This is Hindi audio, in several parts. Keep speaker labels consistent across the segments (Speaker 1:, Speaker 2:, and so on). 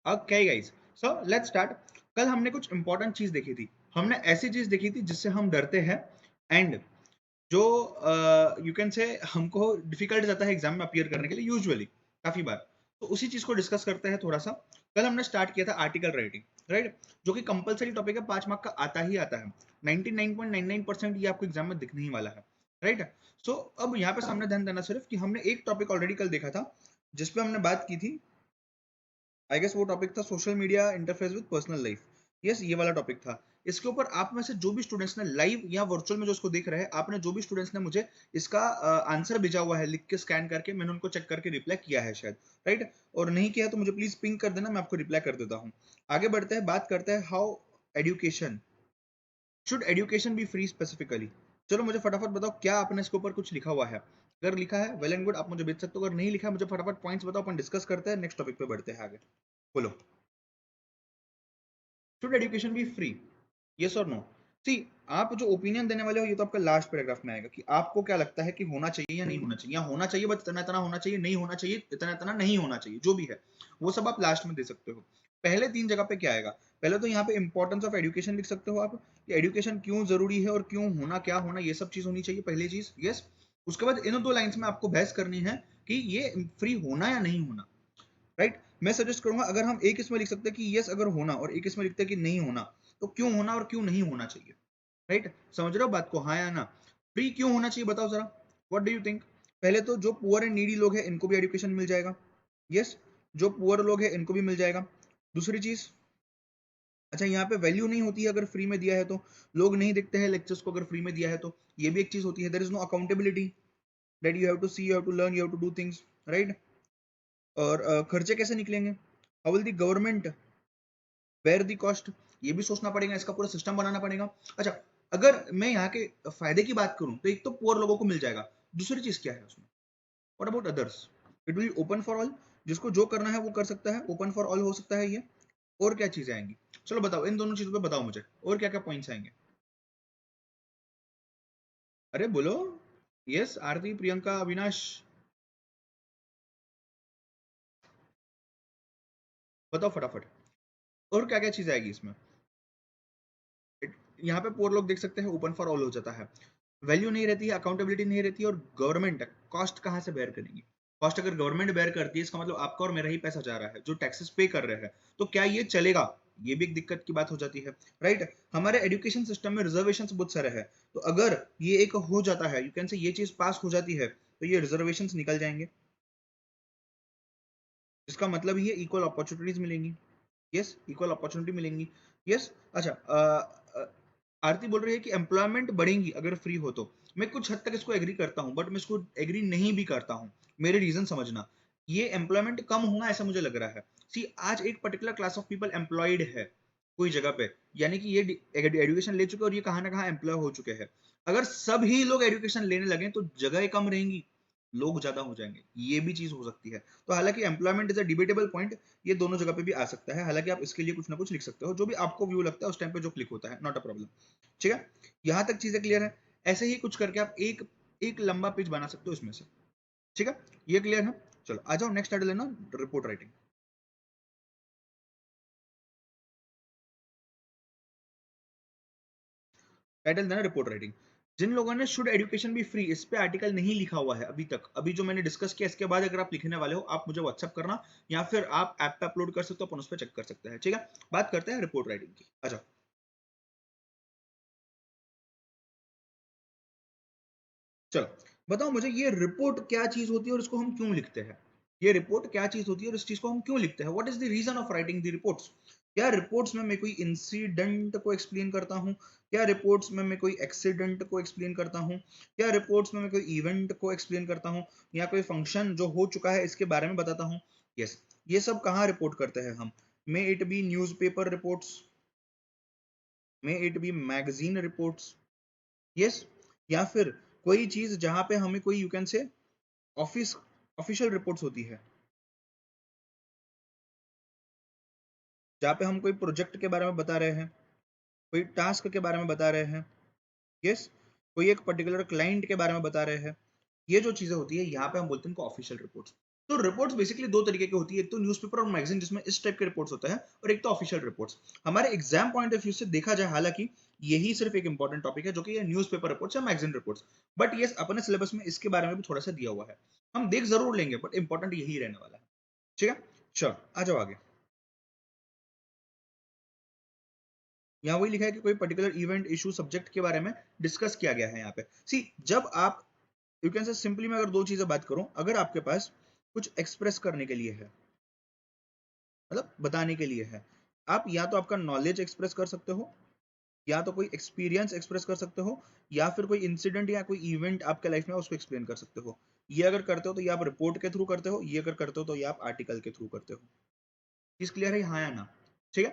Speaker 1: Okay guys, so let's start. कल हमने कुछ इंपॉर्टेंट चीज देखी थी। हमने ऐसी चीज देखी थी जिससे हम डरते हैं एंड जो यू कैन से हमको डिफिकल्ट जाता है एग्जाम में अपीयर करने के लिए यूजुअली काफी बार। तो उसी चीज को डिस्कस करते हैं थोड़ा सा। कल हमने स्टार्ट किया था आर्टिकल राइटिंग, राइट, जो कि कंपलसरी टॉपिक है, 5 मार्क का आता ही आता है। 99.99% ये आपको एग्जाम में दिखने ही वाला है, राइट। सो अब यहाँ पे सामने ध्यान देना सिर्फ कि हमने एक टॉपिक ऑलरेडी कल देखा था जिसपे हमने बात की थी। आई गेस वो टॉपिक था social media interface with personal life. Yes, ये वाला टॉपिक था। इसके ऊपर आप में से जो भी स्टूडेंट्स ने लाइव या वर्चुअल में जो इसको देख रहे हैं, आपने जो भी स्टूडेंट्स ने मुझे इसका आंसर भेजा हुआ है लिख के स्कैन करके, मैंने उनको चेक करके रिप्लाई किया है शायद, राइट। और नहीं किया तो मुझे प्लीज पिंक कर देना, मैं आपको रिप्लाई कर देता हूँ। आगे बढ़ते हैं, बात करते हैं how education should education B free specifically. चलो मुझे फटाफट बताओ, क्या आपने इसके ऊपर कुछ लिखा हुआ है? अगर लिखा है वेल एंड गुड, आप मुझे भेज सकते हो। अगर नहीं लिखा है, मुझे फटाफट पॉइंट्स बताओ, अपन डिस्कस करते हैं, नेक्स्ट टॉपिक पे बढ़ते हैं आगे। बोलो, should education B free, yes और नो? सी, आप जो ओपिनियन देने वाले हो ये तो आपका लास्ट पैराग्राफ में आएगा कि आपको क्या लगता है कि होना चाहिए या नहीं होना चाहिए, या होना चाहिए बस इतना इतना होना चाहिए, नहीं होना चाहिए इतना इतना नहीं होना चाहिए, जो भी है वो सब आप लास्ट में दे सकते हो। पहले 3 जगह पे क्या आएगा? पहले तो यहाँ पे इंपॉर्टेंस ऑफ एजुकेशन लिख सकते हो आप, कि एजुकेशन क्यों जरूरी है और क्यों होना, क्या होना, ये सब चीज होनी चाहिए पहली चीज, यस। उसके बाद इन 2 लाइंस में आपको बहस करनी है कि ये फ्री होना या नहीं होना, राइट। मैं सजेस्ट करूंगा अगर हम एक इसमें लिख सकते हैं कि यस अगर होना, और एक इसमें लिखते हैं कि नहीं होना, तो क्यों होना और क्यों नहीं होना चाहिए, राइट। समझ रहे हो बात को, हाँ या ना? फ्री क्यों होना चाहिए बताओ जरा, व्हाट डू यू थिंक? पहले तो जो पुअर एंड नीडी लोग हैं इनको भी एजुकेशन मिल जाएगा, यस। जो पुअर लोग हैं इनको भी मिल जाएगा। दूसरी चीज, अच्छा यहाँ पे वैल्यू नहीं होती है अगर फ्री में दिया है तो, लोग नहीं देखते हैं लेक्चर्स को अगर फ्री में दिया है तो, ये भी एक चीज होती है। There is no accountability, that you have to see, you have to learn, you have to do things, right. और खर्चे कैसे निकलेंगे? How will the government bear the cost? ये भी सोचना पड़ेगा, इसका पूरा सिस्टम बनाना पड़ेगा। अच्छा, अगर मैं यहाँ के फायदे की बात करूं तो एक तो पुअर लोगों को मिल जाएगा, दूसरी चीज क्या है उसमें? What about others? It will open for all, जिसको जो करना है वो कर सकता है, ओपन फॉर ऑल हो सकता है ये। और क्या चीजें आएंगी? चलो बताओ, इन दोनों चीजों पे बताओ मुझे और क्या क्या पॉइंट्स आएंगे। अरे बोलो, यस आरती, प्रियंका, अविनाश, बताओ फटाफट, और क्या क्या चीज आएगी इसमें? यहाँ पे पुअर लोग देख सकते हैं, ओपन फॉर ऑल हो जाता है, वैल्यू नहीं रहती है, अकाउंटेबिलिटी नहीं रहती है, और गवर्नमेंट कॉस्ट कहाँ से बेयर करेगी? कॉस्ट अगर गवर्नमेंट बेयर करती है, इसका मतलब आपका और मेरा ही पैसा जा रहा है, जो टैक्सेस पे कर रहे हैं, तो क्या ये चलेगा? ये भी एक दिक्कत की बात हो जाती है, राइट। हमारे एजुकेशन सिस्टम में रिजर्वेशन बहुत सारे हैं, तो अगर ये एक हो जाता है, यू कैन से ये चीज पास हो जाती है, तो ये रिजर्वेशन निकल जाएंगे, इसका मतलब ये इक्वल अपॉर्चुनिटीज मिलेंगी, यस, इक्वल अपॉर्चुनिटी मिलेंगी, यस। अच्छा, आरती बोल रही है कि एम्प्लॉयमेंट बढ़ेंगी अगर फ्री हो तो। मैं कुछ हद तक इसको एग्री करता हूं, बट मैं इसको एग्री नहीं भी करता हूं। मेरे रीजन समझना, ये एम्प्लॉयमेंट कम होगा ऐसा मुझे लग रहा है। सी, आज एक particular class of people employed है कोई जगह पे, यानी कि ये एजुकेशन ले चुके हैं और ये कहाँ ना कहाँ एम्प्लॉय हो चुके हैं। अगर सभी लोग एजुकेशन लेने लगे तो जगह कम रहेंगी, लोग ज्यादा हो जाएंगे, ये भी चीज हो सकती है। तो हालांकि employment is a debatable point, ये दोनों जगह पे भी आ सकता है। हालांकि आप इसके लिए कुछ ना कुछ लिख सकते हो, जो भी आपको व्यू लगता है उस टाइम पे जो क्लिक होता है, नॉट अ प्रॉब्लम। ठीक है, यहां तक चीजें क्लियर है? ऐसे ही कुछ करके आप एक एक लंबा पेज बना सकते हो इसमें से। ठीक है, ये क्लियर है? चलो आ जाओ, नेक्स्ट टाइटल है ना, रिपोर्ट राइटिंग। टाइटल देना रिपोर्ट राइटिंग। जिन लोगों ने शुड एजुकेशन बी फ्री इस पे आर्टिकल नहीं लिखा हुआ है अभी तक, अभी जो मैंने डिस्कस किया इसके बाद अगर आप लिखने वाले हो, आप मुझे व्हाट्सअप करना, या फिर आप ऐप पे अपलोड कर सकते हो, अपन उस पर चेक कर सकते हैं। ठीक है, बात करते हैं रिपोर्ट राइटिंग की। अच्छा, चलो बताओ मुझे, ये रिपोर्ट क्या चीज होती है और इसको हम क्यों लिखते हैं? ये रिपोर्ट क्या चीज होती है और इस चीज को हम क्यों लिखते हैं? What is the reason of writing the reports? क्या रिपोर्ट्स में मैं कोई इंसिडेंट को एक्सप्लेन करता हूँ? क्या रिपोर्ट्स में मैं कोई एक्सीडेंट को एक्सप्लेन करता हूँ? क्या रिपोर्ट्स में मैं कोई इवेंट को एक्सप्लेन करता हूँ, या कोई फंक्शन जो हो चुका है इसके बारे में बताता हूँ? यस, ये सब कहाँ रिपोर्ट करते हैं हम? May it be newspaper reports, may it be magazine reports, yes, या फिर कोई चीज जहां पे हमें कोई, यू कैन से, ऑफिस ऑफिशियल रिपोर्ट्स होती है, जहाँ पे हम कोई प्रोजेक्ट के बारे में बता रहे हैं, कोई टास्क के बारे में बता रहे हैं, यस, कोई एक पर्टिकुलर क्लाइंट के बारे में बता रहे हैं। ये जो चीजें होती है यहाँ पे हम बोलते हैं इनको ऑफिशियल रिपोर्ट्स। तो रिपोर्ट्स बेसिकली दो तरीके की होती है, एक तो न्यूज़पेपर और मैगजीन जिसमें इस टाइप के रिपोर्ट्स होते हैं, और एक तो ऑफिशियल रिपोर्ट्स। हमारे एग्जाम पॉइंट ऑफ व्यू से देखा जाए, हालांकि यही सिर्फ एक इंपॉर्टेंट टॉपिक है जो कि ये न्यूज़पेपर रिपोर्ट्स या मैगजीन रिपोर्ट्स, बट ये अपने सिलेबस में इसके बारे में भी थोड़ा सा दिया हुआ है, हम देख जरूर लेंगे, बट इंपॉर्टेंट यही रहने वाला है। ठीक है, चलो आ जाओ आगे। यहाँ वही लिखा है कि कोई पर्टिकुलर इवेंट इशू सब्जेक्ट के बारे में डिस्कस किया गया है यहाँ पे। सी जब आप, यू कैन से सिंपली, मैं अगर दो चीजें बात करूं, अगर आपके पास कुछ एक्सप्रेस करने के लिए है, मतलब बताने के लिए है, आप या तो आपका नॉलेज एक्सप्रेस कर सकते हो, या तो कोई एक्सपीरियंस एक्सप्रेस कर सकते हो, या फिर कोई इंसिडेंट या कोई इवेंट आपके लाइफ में उसको एक्सप्लेन कर सकते हो। ये अगर करते हो तो ये आप रिपोर्ट के थ्रू करते हो, ये अगर करते हो तो ये आप आर्टिकल के थ्रू करते हो। चीज क्लियर है, हाँ या ना? ठीक है,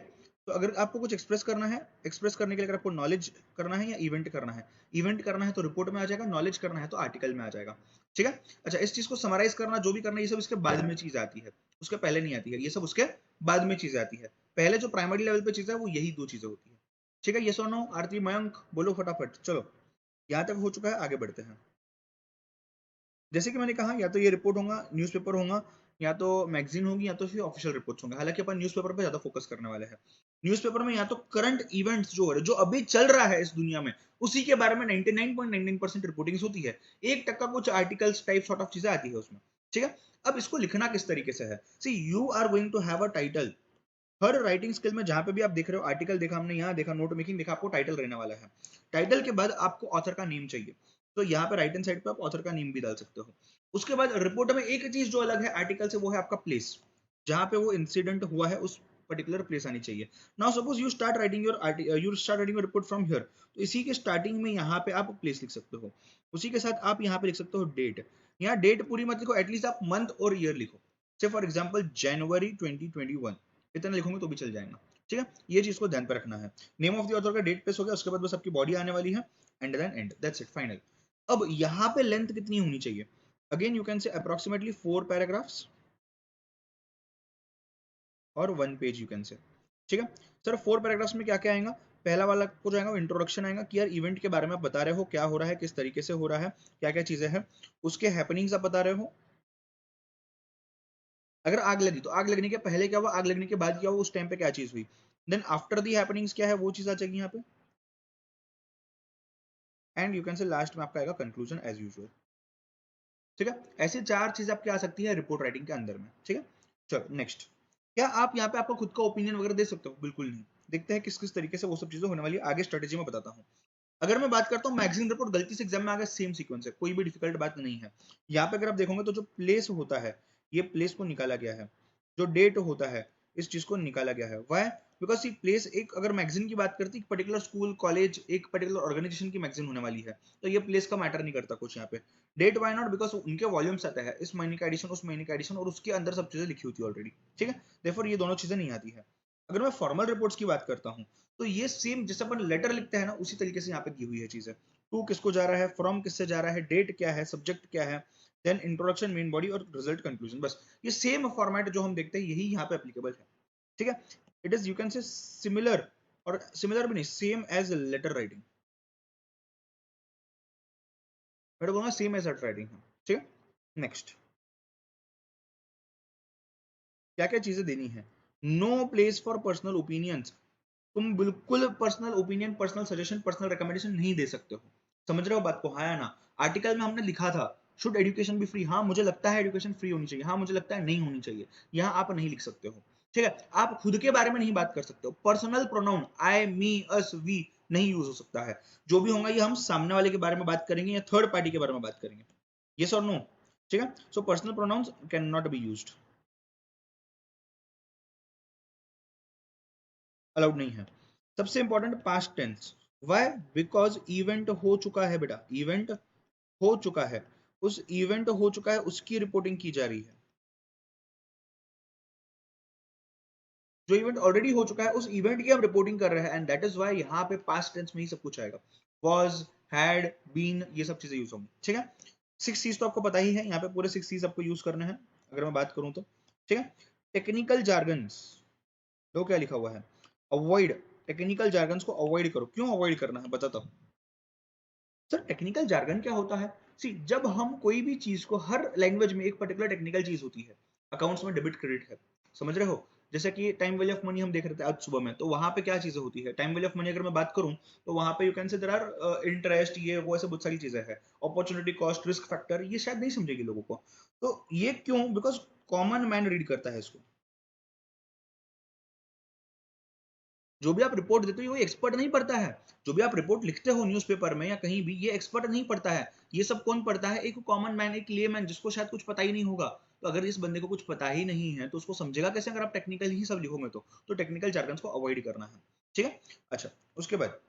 Speaker 1: तो अगर आपको कुछ एक्सप्रेस करना है, एक्सप्रेस करने के लिए अगर आपको नॉलेज करना है या इवेंट करना है, इवेंट करना है तो रिपोर्ट में आ जाएगा, नॉलेज करना है तो आर्टिकल में आ जाएगा। ठीक है, अच्छा, इस चीज को समराइज करना, जो भी करना है, ये सब इसके बाद में चीज आती है, उसके पहले नहीं आती है, ये सब उसके बाद में चीज आती है। पहले जो प्राइमरी लेवल पे चीज है वो यही दो चीजें होती है। ठीक है, ये सोनो आरती मयंक बोलो फटाफट, चलो यहां तक हो चुका है, आगे बढ़ते हैं। जैसे कि मैंने कहा, या तो ये रिपोर्ट होगा, न्यूज़पेपर होगा, या तो मैगजीन होगी, या तो फिर ऑफिशियल रिपोर्ट्स होंगे। हालांकि अपन न्यूज़पेपर पे ज्यादा फोकस करने वाले हैं। न्यूज़पेपर में या तो करंट इवेंट्स जो हो रहे, जो अभी चल रहा है इस दुनिया में, उसी के बारे में 99.99% रिपोर्टिंग होती है। 1% कुछ आर्टिकल्स टाइप सॉर्ट ऑफ चीजें आती है उसमें। ठीक है, अब इसको लिखना किस तरीके से है, see you are going to have a title. हर राइटिंग स्किल में जहां पे भी आप देख रहे हो, आर्टिकल देखा हमने, यहाँ देखा नोट मेकिंग देखा, आपको टाइटल रहने वाला है। टाइटल के बाद आपको ऑथर का नेम चाहिए, तो यहाँ पे राइट हैंड साइड पे आप ऑथर का नेम भी डाल सकते हो। उसके बाद रिपोर्ट में एक चीज जो अलग है आर्टिकल से, वो है आपका प्लेस, जहां पे वो इंसिडेंट हुआ है उस पर्टिकुलर प्लेस आनी चाहिए। Now suppose you start writing your report from here, तो इसी के स्टार्टिंग में यहाँ पे आप प्लेस लिख सकते हो, उसी के साथ आप यहाँ पे लिख सकते हो डेट। यहाँ डेट पूरी मत लिखो, एटलीस्ट आप मंथ और ईयर लिखो। से फॉर एग्जाम्पल जनवरी 2021, इतना लिखोगे तो भी चल जाएगा। ठीक है, ये चीज को ध्यान पे रखना है। नेम ऑफ द ऑथर का डेट प्लेस हो गया, उसके बाद बस आपकी बॉडी आने वाली है, and then and, that's it, final. अब यहाँ पे लेंथ कितनी होनी चाहिए, again you can say approximately 4 paragraphs और 1 पेज, यू कैन से। ठीक है सर, 4 पैराग्राफ्स में क्या क्या आएगा? पहला वाला को जाएगा इंट्रोडक्शन आएगा, कि यार इवेंट के बारे में आप बता रहे हो, क्या हो रहा है, किस तरीके से हो रहा है, क्या क्या चीजें हैं, उसके हैपनिंग्स आप बता रहे हो। अगर आग लगी तो आग लगने के पहले क्या हुआ, आग लगने के बाद क्या हुआ, उस टाइम पे क्या चीज हुई, देन आफ्टर दी हैपनिंग्स क्या है, वो चीज आ जाएगी यहाँ पे, एंड यू कैन से लास्ट में आपका आएगा कंक्लूजन एज यूजुअल। ठीक है, ऐसे चार चीज आपकी आ सकती है रिपोर्ट राइटिंग के अंदर में। ठीक है, चलो नेक्स्ट। क्या आप यहाँ पे आपका खुद का ओपिनियन वगैरह दे सकते हो? बिल्कुल नहीं। देखते हैं किस किस तरीके से वो सब चीजें होने वाली है, आगे स्ट्रेटेजी में बताता हूँ। अगर मैं बात करता हूँ मैगजीन रिपोर्ट, गलती से एग्जाम में आ गया, सेम सीक्वेंस है, कोई भी डिफिकल्ट बात नहीं है। यहाँ पे अगर आप देखोगे तो जो प्लेस होता है, ये प्लेस को निकाला गया है, जो डेट होता है इस चीज को निकाला गया है। वाई? बिकॉज सी प्लेस, एक अगर मैगजीन की बात करती है, पर्टिकुलर स्कूल कॉलेज, एक पर्टिकुलर ऑर्गेनाइजेशन की मैगजीन होने वाली है, तो ये प्लेस का मैटर नहीं करता कुछ यहाँ पे। That why not? बिकॉज उनके वॉल्यूम्स आता है, इस महीने का एडिशन, उस महीने का एडिशन, और उसके अंदर सब चीजें लिखी होती है ऑलरेडी। ठीक है, देयरफॉर ये दोनों चीजें नहीं आती है। अगर मैं फॉर्मल रिपोर्ट्स की बात करता हूँ, तो ये सेम जैसे अपन लेटर लिखते हैं ना, उसी तरीके से यहाँ पे दी हुई है चीजें। टू किसको जा रहा है, फ्रॉम किससे जा रहा है, डेट क्या है, सब्जेक्ट क्या है, देन इंट्रोडक्शन, मेन बॉडी और रिजल्ट कंक्लूजन, बस ये सेम फॉर्मेट जो हम देखते हैं यही यहाँ पे एप्लीकेबल है। ठीक है, इट इज, यू कैन से सिमिलर, और सिमिलर भी नहीं, सेम एज लेटर राइटिंग, मैं तो कहूंगा सेम एज लेटर राइटिंग है। ठीक है, नेक्स्ट। क्या क्या चीजें देनी है? No place for personal opinions. तुम बिल्कुल personal opinion, personal suggestion, personal recommendation नहीं दे सकते हो। समझ रहे हो बात को, हाँ या ना? आर्टिकल में हमने लिखा था शुड एजुकेशन बी फ्री, हाँ मुझे लगता है एजुकेशन फ्री होनी चाहिए, हाँ मुझे लगता है नहीं होनी चाहिए, यहाँ आप नहीं लिख सकते हो। ठीक है, आप खुद के बारे में नहीं बात कर सकते हो। Personal pronoun I, me, us, we नहीं यूज हो सकता है। जो भी होगा ये हम सामने वाले के बारे में बात करेंगे या थर्ड पार्टी के बारे में बात करेंगे। यस और नो? ठीक है, so personal pronouns can not be used, allowed नहीं है। सबसे important past tense. Why? Because event हो चुका है बेटा, इवेंट हो चुका है, उस इवेंट हो चुका है उसकी रिपोर्टिंग की जा रही है। जो इवेंट ऑलरेडी हो चुका है उस इवेंट की हम रिपोर्टिंग कर रहे हैं, एंड दैट इज वाई यहाँ पे पास्ट टेंस में ही सब कुछ आएगा। वॉज, हैड, बीन, ये सब चीजें यूज होंगी। ठीक है, 6 चीज तो आपको पता ही है, यहाँ पे पूरे 6 चीज आपको यूज करने हैं अगर मैं बात करूं तो। ठीक है, टेक्निकल जार्गन्स, तो क्या लिखा हुआ है, अवॉइड, टेक्निकल जार्गन्स को अवॉइड करो। क्यों अवॉइड करना है बताता हूं। सर टेक्निकल जार्गन क्या होता है? सी जब हम कोई भी चीज को, हर लैंग्वेज में एक पर्टिकुलर टेक्निकल चीज होती है, अकाउंट्स में डेबिट क्रेडिट है, समझ रहे हो? जैसे कि टाइम वैल्यू ऑफ मनी हम देख रहे थे आज सुबह में, तो वहां पे क्या चीजें होती है, टाइम वैल्यू ऑफ मनी अगर मैं बात करूं तो वहां पे you can say there are interest, ये वो ऐसे बहुत सारी चीजें हैं, अपॉर्चुनिटी कॉस्ट, रिस्क फैक्टर, ये शायद नहीं समझेगी लोगों को। तो ये क्यों? बिकॉज कॉमन मैन रीड करता है इसको। जो भी आप रिपोर्ट देते हो ये एक्सपर्ट नहीं पढ़ता है। जो भी आप रिपोर्ट लिखते हो न्यूज़पेपर में या कहीं भी, ये एक्सपर्ट नहीं पढ़ता है। ये सब कौन पढ़ता है? एक कॉमन मैन, एक लेमैन, जिसको शायद कुछ पता ही नहीं होगा। तो अगर इस बंदे को कुछ पता ही नहीं है तो उसको समझेगा कैसे अगर आप टेक्निकल ही सब लिखोगे तो टेक्निकल जार्गन्स को अवॉइड करना है। ठीक है? अच्छा, उसके बाद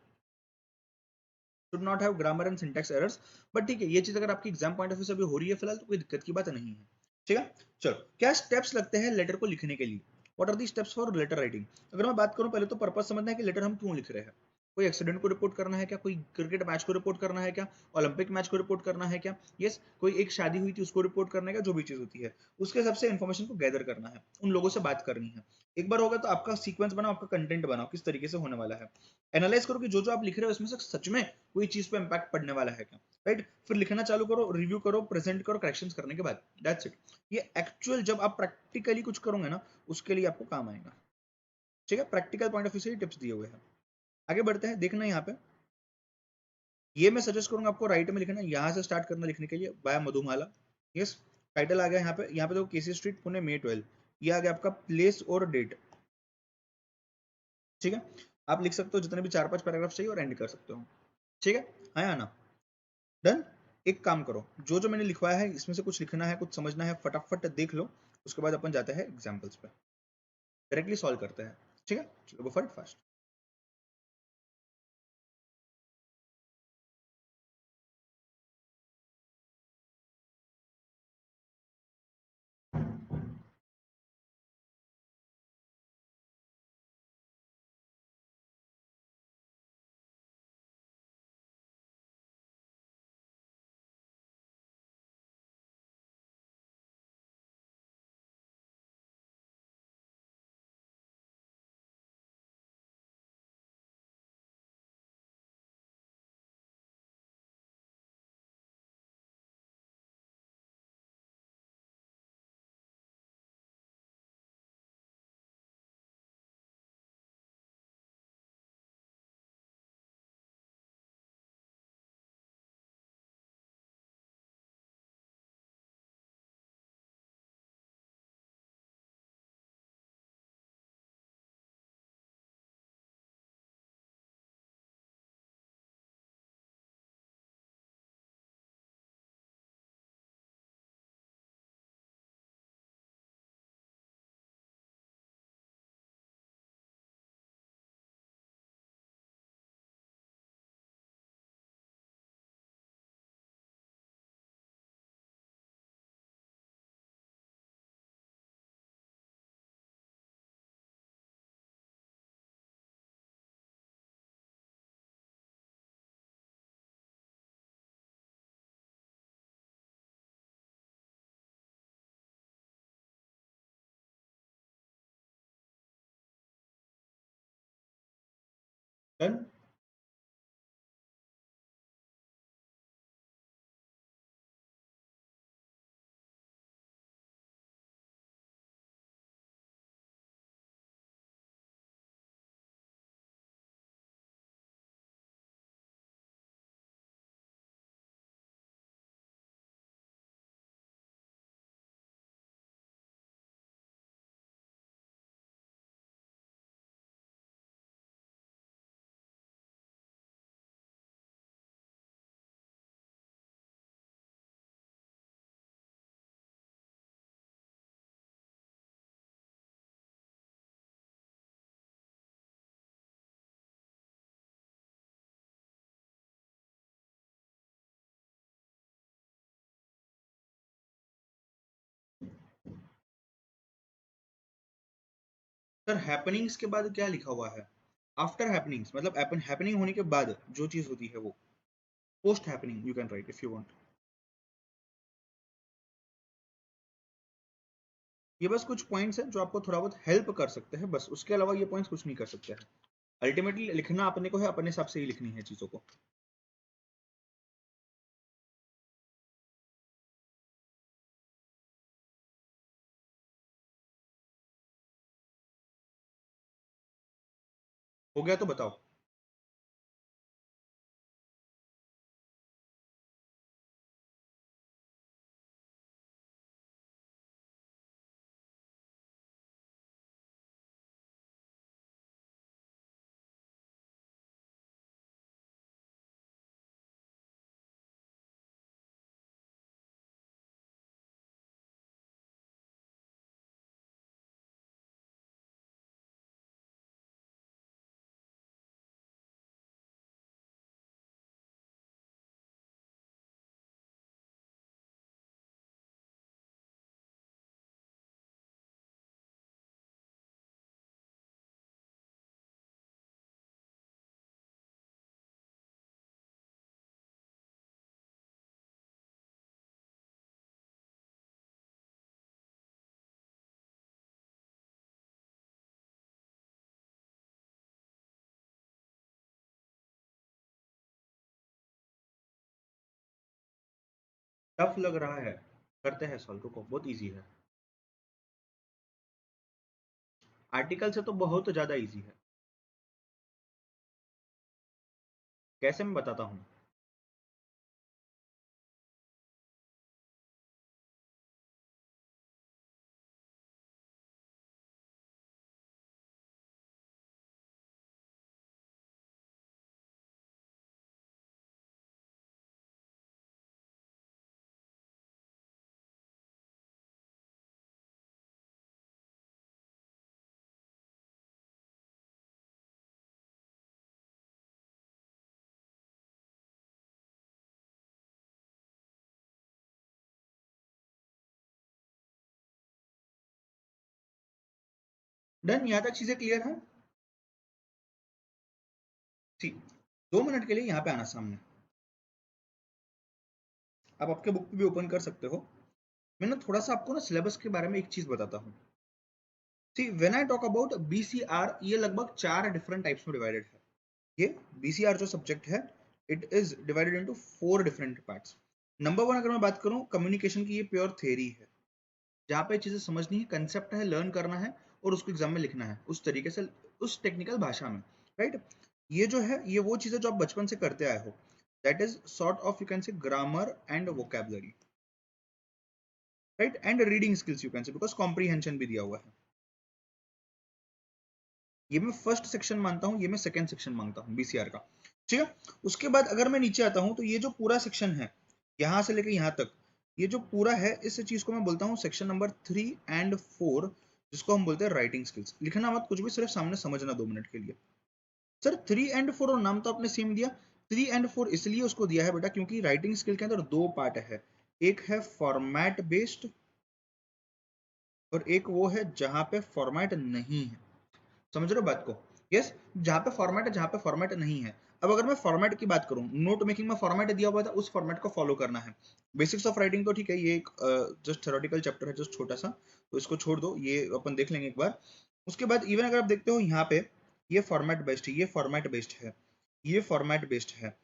Speaker 1: should not have grammar and syntax errors. But ठीक है, ये चीज अगर आपकी एग्जाम पॉइंट ऑफ व्यू से अभी हो रही है फिलहाल तो कोई दिक्कत की बात नहीं है। ठीक है, चलो, क्या स्टेप्स लगते हैं लेटर को लिखने के लिए? What are the steps for letter writing? अगर मैं बात करूं, पहले तो पर्पस समझना है कि लेटर हम क्यों लिख रहे हैं। कोई एक्सीडेंट को रिपोर्ट करना है क्या? कोई क्रिकेट मैच को रिपोर्ट करना है क्या? ओलंपिक मैच को रिपोर्ट करना है क्या? यस, कोई एक शादी हुई थी उसको रिपोर्ट करना है क्या? जो भी चीज होती है उसके हिसाब से इन्फॉर्मेशन को गैदर करना है, उन लोगों से बात करनी है। एक बार होगा तो आपका सीक्वेंस बनाओ, आपका कंटेंट बनाओ, किस तरीके से होने वाला है। एनालाइज करो कि जो जो आप लिख रहे हो उसमें से सच में कोई चीज पे इंपैक्ट पड़ने वाला है क्या। राइट, फिर लिखना चालू करो, रिव्यू करो, प्रेजेंट करो, करेक्शंस करने के बाद, दैट्स इट। ये एक्चुअल जब आप प्रैक्टिकली कुछ करोगे ना, उसके लिए आपको काम आएगा। ठीक है, प्रैक्टिकल पॉइंट ऑफ व्यू से टिप्स दिए हुए हैं। आगे बढ़ते हैं, देखना यहाँ पे, ये मैं सजेस्ट करूंगा आपको राइट में लिखना, यहाँ से स्टार्ट करना लिखने के लिए, बाय मधुमाला। यस, टाइटल आ गया यहाँ पे, यहाँ पे देखो केसी स्ट्रीट पुणे मई 12, ये आ गया आपका प्लेस और डेट। ठीक है, आप लिख सकते हो जितने भी 4-5 पैराग्राफ चाहिए और एंड कर सकते हो। ठीक है, आया ना? डन। एक काम करो, जो जो मैंने लिखवाया है इसमें से कुछ लिखना है, कुछ समझना है, फटाफट देख लो, उसके बाद अपन जाते हैं एग्जाम्पल्स पे, डायरेक्टली सॉल्व करते हैं। ठीक है, चलो गो for it fast. Done. Sir happenings के बाद क्या लिखा हुआ है? आफ्टर हैपनिंग्स मतलब हैपनिंग होने के बाद जो चीज होती है वो, post happening you can write if you want. ये बस कुछ पॉइंट्स हैं जो आपको थोड़ा बहुत हेल्प कर सकते हैं, बस उसके अलावा ये पॉइंट्स कुछ नहीं कर सकते हैं। अल्टीमेटली लिखना अपने को है, अपने हिसाब से ही लिखनी है चीजों को। हो गया तो बताओ। टफ लग रहा है, करते हैं सॉल्व, रुको, बहुत इजी है। आर्टिकल से तो बहुत ज्यादा इजी है। कैसे मैं बताता हूँ। डन, यहाँ तक चीजें क्लियर है। ठीक, 2 मिनट के लिए यहाँ पे आना सामने। आप आपके बुक पे भी ओपन कर सकते हो। मैं ना थोड़ा सा आपको ना सिलेबस के बारे में एक चीज बताता हूँ। See when I talk about BCR, ये लगभग 4 डिफरेंट टाइप्स में डिवाइडेड है। ये बीसीआर जो सब्जेक्ट है, it is divided into 4 different parts. Number 1 अगर मैं बात करूँ, कम्युनिकेशन की, ये प्योर थ्योरी है, जहाँ पे चीजें समझनी है, कंसेप्ट है, लर्न करना है और उसको एग्जाम में लिखना है उस तरीके से, उस टेक्निकल भाषा में, राइट। ये जो है, ये वो चीजें जो आप बचपन से करते आए हो, that is sort of, you can से, grammar and vocabulary, right, and reading skills, you can से, बिकॉज कॉम्प्रीहेंशन भी दिया हुआ है। ये मैं फर्स्ट सेक्शन मानता हूँ, ये मैं सेकंड सेक्शन मानता हूँ बीसीआर का, ठीक है। उसके बाद अगर मैं नीचे आता हूँ, तो ये जो पूरा सेक्शन है, यहाँ से लेके यहाँ तक, ये जो पूरा है, इस चीज को मैं बोलता हूँ सेक्शन नंबर 3 एंड 4, जिसको हम बोलते हैं राइटिंग स्किल्स। लिखना मत कुछ भी, सिर्फ सामने समझना 2 मिनट के लिए। सर 3 एंड 4 और नाम तो आपने सेम दिया। 3 एंड 4 इसलिए उसको दिया है बेटा, क्योंकि राइटिंग स्किल के अंदर 2 पार्ट है। एक है फॉर्मेट बेस्ड, और एक वो है जहां पे फॉर्मेट नहीं है। समझ रहे हो बात को? यस, जहां पे फॉर्मेट है, जहां पे फॉर्मेट नहीं है। अब अगर मैं फॉर्मेट की बात करूं, नोट मेकिंग में फॉर्मेट दिया हुआ था, उस फॉर्मेट को फॉलो करना है। बेसिक्स ऑफ राइटिंग तो ठीक है, ये एक जस्ट थ्योरेटिकल चैप्टर है, जस्ट छोटा सा, तो इसको छोड़ दो, ये अपन देख लेंगे एक बार। उसके बाद इवन अगर आप देखते हो यहाँ पे, ये फॉर्मेट बेस्ड है, ये फॉर्मेट बेस्ड है, ये फॉर्मेट बेस्ड है।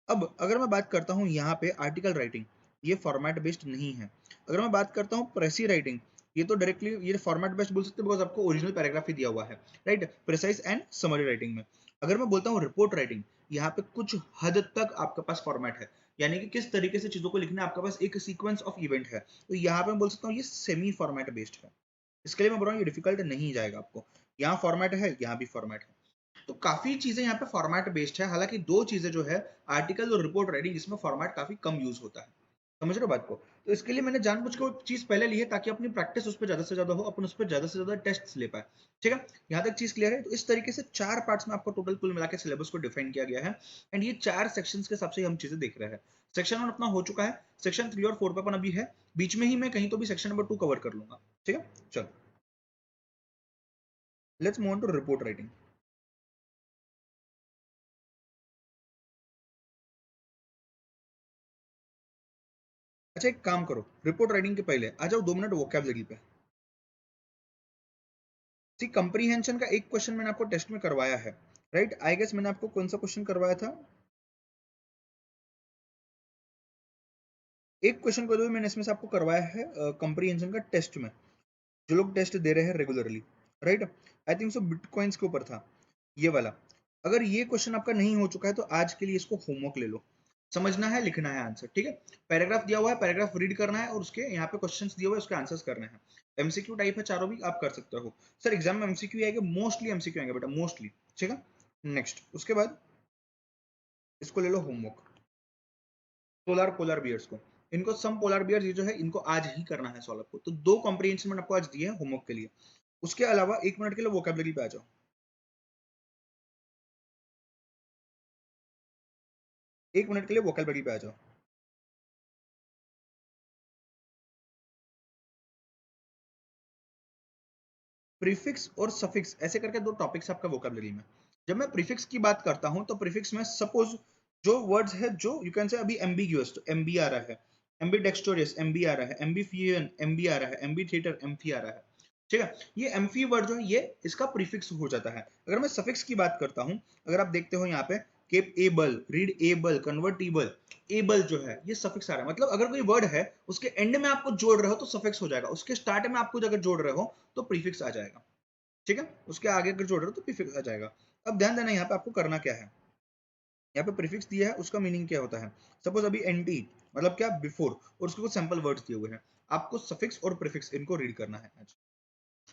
Speaker 1: अब अगर मैं बात करता हूँ यहाँ पे आर्टिकल राइटिंग, ये फॉर्मेट बेस्ड नहीं है। अगर मैं बात करता हूँ प्रेसी राइटिंग, ये तो डायरेक्टली ये फॉर्मेट बेस्ड बोल सकते हैं, बिकॉज आपको ओरिजिनल पैराग्राफ ही दिया हुआ है, right, precise and summary writing में। अगर मैं बोलता हूँ रिपोर्ट राइटिंग, यहाँ पे कुछ हद तक आपके पास फॉर्मेट है, यानी कि किस तरीके से चीजों को लिखना है, आपके पास एक सीक्वेंस ऑफ इवेंट है, तो यहाँ पे मैं बोल सकता हूँ ये सेमी फॉर्मेट बेस्ड है। इसके लिए मैं बोल रहा हूँ ये डिफिकल्ट नहीं जाएगा आपको। यहाँ फॉर्मेट है, यहाँ भी फॉर्मेट है, तो काफी चीजें यहाँ पे फॉर्मेट बेस्ड है। हालांकि 2 चीजें जो है, आर्टिकल और रिपोर्ट राइटिंग, इसमें फॉर्मेट काफी कम यूज होता है। समझ रहे हो बात को? तो इसके लिए मैंने जानबूझ के वो चीज पहले ली है, ताकि अपनी प्रैक्टिस उस पर ज्यादा से ज्यादा हो, अपन उस पर ज्यादा से ज्यादा टेस्ट ले पाए। ठीक है, यहाँ तक चीज क्लियर है? तो इस तरीके से 4 पार्ट्स में आपको टोटल कुल मिला के सिलेबस को डिफाइन किया गया है, एंड ये 4 सेक्शंस के हिसाब से हम चीजें देख रहे हैं। सेक्शन 1 अपना हो चुका है, सेक्शन 3 और 4 पे अपन अभी है, बीच में ही मैं कहीं तो भी सेक्शन नंबर 2 कवर कर लूंगा। ठीक है, चलो, let's move on to report writing. अच्छा, एक काम करो, रिपोर्ट राइटिंग के पहले आ जाओ 2 मिनट वोकैबुलरी पे। सी कंप्रीहेंशन का एक क्वेश्चन मैंने आपको टेस्ट में करवाया है, राइट। आई गेस मैंने आपको कौन सा क्वेश्चन करवाया था? एक क्वेश्चन को मैंने इसमें से आपको करवाया है कंप्रीहेंशन का टेस्ट में, जो लोग टेस्ट दे रहे हैं regularly, right. I think so bitcoins के ऊपर था ये वाला। अगर ये क्वेश्चन आपका नहीं हो चुका है तो आज के लिए इसको होमवर्क ले लो, समझना है, लिखना है आंसर, ठीक है। पैराग्राफ दिया हुआ है, पैराग्राफ रीड करना है और उसके यहाँ पे क्वेश्चंस दिए हुए हैं, उसके आंसर्स करने हैं। एमसीक्यू टाइप है, चारों भी आप कर सकते हो। सर एग्जाम में एमसीक्यू आएगा, मोस्टली एमसीक्यू आएंगे बेटा, मोस्टली, ठीक है। नेक्स्ट, उसके बाद इसको ले लो होमवर्क, पोलर पोलर बियर्स को, इनको सम पोलर बियर्स ये जो है इनको आज ही करना है सॉल्व आपको। तो 2 कॉम्प्रिहेंशन मैंने आपको आज दिए हैं होमवर्क के लिए। उसके अलावा 1 मिनट के लिए वोकैबुलरी पे आ जाओ, 1 मिनट के लिए वोकैबुलरी पे आ जाओ। प्रीफिक्स और सफिक्स ऐसे करके 2 टॉपिक्स आपका वोकैबुलरी में। जब मैं प्रीफिक्स की बात करता हूं तो प्रीफिक्स में सपोज जो वर्ड्स है, जो यू कैन से अभी एम्बिग्यूअस, तो एमबी आ रहा है, एम्बी डेक्स्टोरियस एमबी आ रहा है, एम्बी फ्यूजन एमबी आ रहा है, एम्बी थिएटर एमफी आ रहा है, ठीक है। ये एम्फी वर्ड जो है ये इसका प्रीफिक्स हो जाता है। अगर मैं सफिक्स की बात करता हूं, अगर आप देखते हो यहाँ पे capable, read able, convertible, able जो है ये सफिक्स आ रहा है। मतलब अगर कोई वर्ड है उसके एंड में आपको जोड़ रहे हो तो सफिक्स हो जाएगा, उसके स्टार्ट में आपको अगर जोड़ रहे हो तो प्रीफिक्स आ जाएगा, ठीक है। उसके आगे अगर जोड़ रहे हो तो प्रीफिक्स आ जाएगा। अब ध्यान देना यहाँ पे आपको करना क्या है, यहाँ पे प्रीफिक्स दिया है उसका मीनिंग क्या होता है। सपोज अभी एनटी मतलब क्या, बिफोर, और उसके कुछ सैंपल वर्ड्स दिए हुए हैं, आपको सफिक्स और प्रीफिक्स इनको रीड करना है आज।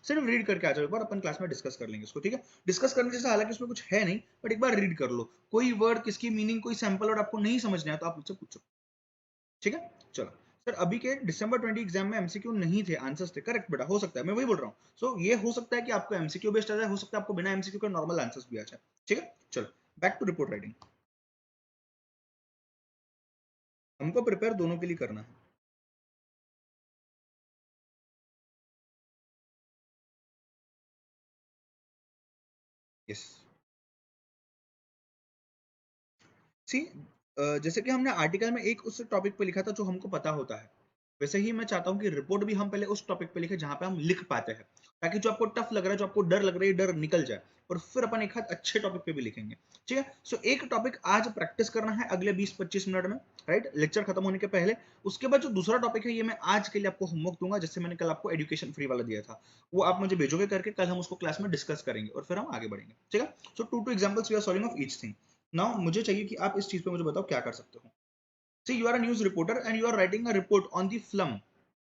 Speaker 1: सिर्फ रीड करके आ जाओ, एक बार अपन क्लास में डिस्कस कर लेंगे इसको, ठीक है। डिस्कस करने जैसा हालांकि इसमें कुछ है नहीं, बट एक बार रीड कर लो। कोई वर्ड किसकी मीनिंग, कोई सैंपल वर्ड आपको नहीं समझना है तो आप मुझसे पूछो, ठीक है। चलो सर, अभी के दिसंबर 20 एग्जाम में एमसीक्यू नहीं थे, आंसर्स थे, करेक्ट बेटा, हो सकता है, मैं वही बोल रहा हूँ। सो ये हो सकता है कि आपको एमसीक्यू बेस्ड आ जाए, हो सकता है आपको बिना एमसीक्यू के नॉर्मल आंसर्स भी आ जाए, ठीक है। चलो बैक टू रिपोर्ट राइटिंग, हमको प्रिपेयर दोनों के लिए करना है। यस, सी, जैसे कि हमने आर्टिकल में एक उस टॉपिक पे लिखा था जो हमको पता होता है, वैसे ही मैं चाहता हूँ कि रिपोर्ट भी हम पहले उस टॉपिक पे लिखें जहां पे हम लिख पाते हैं, ताकि जो आपको टफ लग रहा है, जो आपको डर लग रहा है, डर निकल जाए, और फिर अपन एक हाथ अच्छे टॉपिक पे भी लिखेंगे, ठीक है। सो एक टॉपिक आज प्रैक्टिस करना है अगले 20-25 मिनट में, राइट, लेक्चर खत्म होने के पहले। उसके बाद जो दूसरा टॉपिक है ये मैं आज के लिए आपको होमवर्क दूंगा, जैसे मैंने कल आपको एजुकेशन फ्री वाला दिया था, वो आप मुझे भेजोगे करके, कल हम उसको क्लास में डिस्कस करेंगे और फिर हम आगे बढ़ेंगे, ठीक है। So 2 examples we are solving of each thing. Now मुझे चाहिए कि आप इस चीज पे मुझे बताओ क्या कर सकते हो। See, you are a news reporter and you are writing a report on the slum,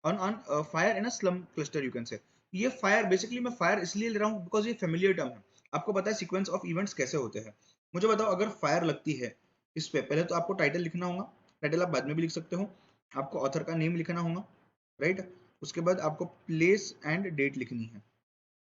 Speaker 1: on fire in a slum cluster, you can say. ये फायर बेसिकली मैं फायर इसलिए ले रहा हूँ बिकॉज ये फेमिलियर टर्म है, आपको पता है सीक्वेंस ऑफ इवेंट्स कैसे होते हैं। मुझे बताओ, अगर फायर लगती है इस पे, पहले तो आपको टाइटल लिखना होगा, टाइटल आप बाद में भी लिख सकते हो, आपको ऑथर का नेम लिखना होगा, राइट। उसके बाद आपको प्लेस एंड डेट लिखनी है,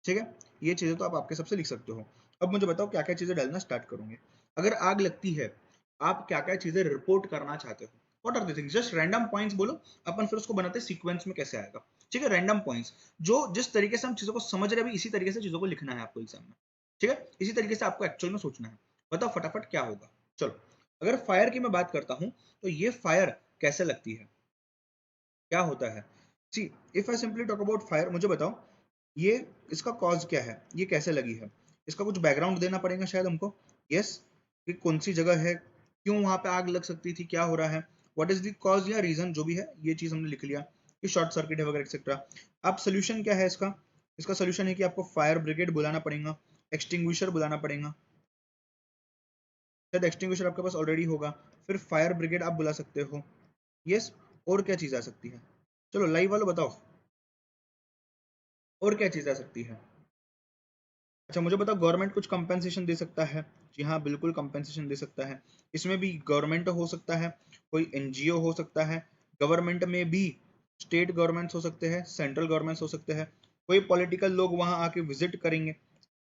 Speaker 1: ठीक है। ये चीजें तो आप आपके सबसे लिख सकते हो। अब मुझे बताओ क्या क्या चीजें डालना स्टार्ट करोगे। अगर आग लगती है, आप क्या क्या चीजें रिपोर्ट करना चाहते हो, what are the things, just random points बोलो, अपन फिर उसको बनाते हैं सीक्वेंस में कैसे आएगा, ठीक है। रैंडम पॉइंट्स, जो जिस तरीके से हम चीजों को समझ रहे हैं, इसी तरीके से चीजों को लिखना है आपको एग्जाम में, ठीक है। इसी तरीके से आपको एक्चुअल में सोचना है। बताओ फटाफट क्या होगा। चलो, अगर फायर की मैं बात करता हूं तो ये फायर कैसे लगती है, क्या होता है। See, if I simply talk about fire, मुझे बताओ ये, इसका कॉज क्या है, ये कैसे लगी है, इसका कुछ बैकग्राउंड देना पड़ेगा शायद हमको। यस, कि कौन सी जगह है, क्यों वहां पे आग लग सकती थी, क्या हो रहा है, व्हाट इज द कॉज या रीजन, जो भी है ये चीज हमने लिख लिया कि शॉर्ट सर्किट है वगैरह एक्सेट्रा। अब सोल्यूशन क्या है इसका, इसका सोल्यूशन है कि आपको फायर ब्रिगेड बुलाना पड़ेगा, एक्सटिंग्विशर बुलाना पड़ेगा, शायद एक्सटिंग्विशर आपके पास ऑलरेडी होगा, फिर फायर ब्रिगेड आप बुला सकते हो। यस, और क्या चीज आ सकती है, चलो लाइव वालों बताओ, और क्या चीज आ सकती है। अच्छा मुझे बताओ, गवर्नमेंट कुछ कंपेंसेशन दे सकता है, जी हाँ बिल्कुल कंपेंसेशन दे सकता है। इसमें भी गवर्नमेंट हो सकता है, कोई एनजीओ हो सकता है, गवर्नमेंट में भी स्टेट गवर्नमेंट्स हो सकते हैं, सेंट्रल गवर्नमेंट्स हो सकते हैं, कोई पॉलिटिकल लोग वहां आके विजिट करेंगे,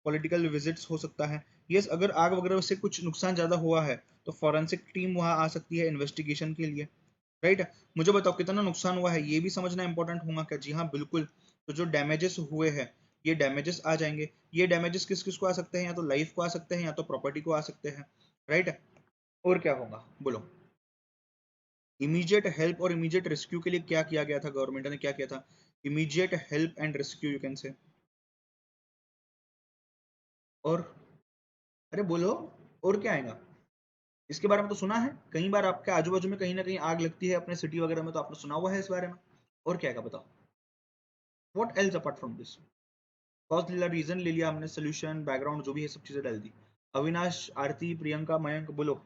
Speaker 1: पॉलिटिकल विजिट्स हो सकता है। यस, अगर आग वगैरह से कुछ नुकसान ज्यादा हुआ है तो फॉरेंसिक टीम वहां आ सकती है इन्वेस्टिगेशन के लिए, राइट। मुझे बताओ कितना नुकसान हुआ है, ये भी समझना इंपॉर्टेंट होगा क्या, जी हाँ बिल्कुल। तो जो डैमेजेस हुए हैं ये डैमेजेस आ जाएंगे, ये डैमेजेस किस किस को आ सकते हैं, या तो लाइफ को आ सकते हैं या तो प्रॉपर्टी को आ सकते हैं, राइट। और क्या होगा बोलो। इमीडिएट हेल्प और इमीडिएट रेस्क्यू के लिए क्या किया गया था, गवर्नमेंट ने क्या किया था, immediate help and rescue you can से। और अरे बोलो, और क्या आएगा, इसके बारे में तो सुना है कई बार, आपके आजू बाजू में कहीं ना कहीं आग लगती है अपने सिटी वगैरह में, तो आपने सुना हुआ है इस बारे में। और क्या आएगा बताओ, what else apart from this, cause ले लिया, रीजन ले लिया हमने, सोल्यूशन, बैकग्राउंड, जो भी है सब चीजें डाल दी। अविनाश, आरती, प्रियंका, मयंक, बोलो।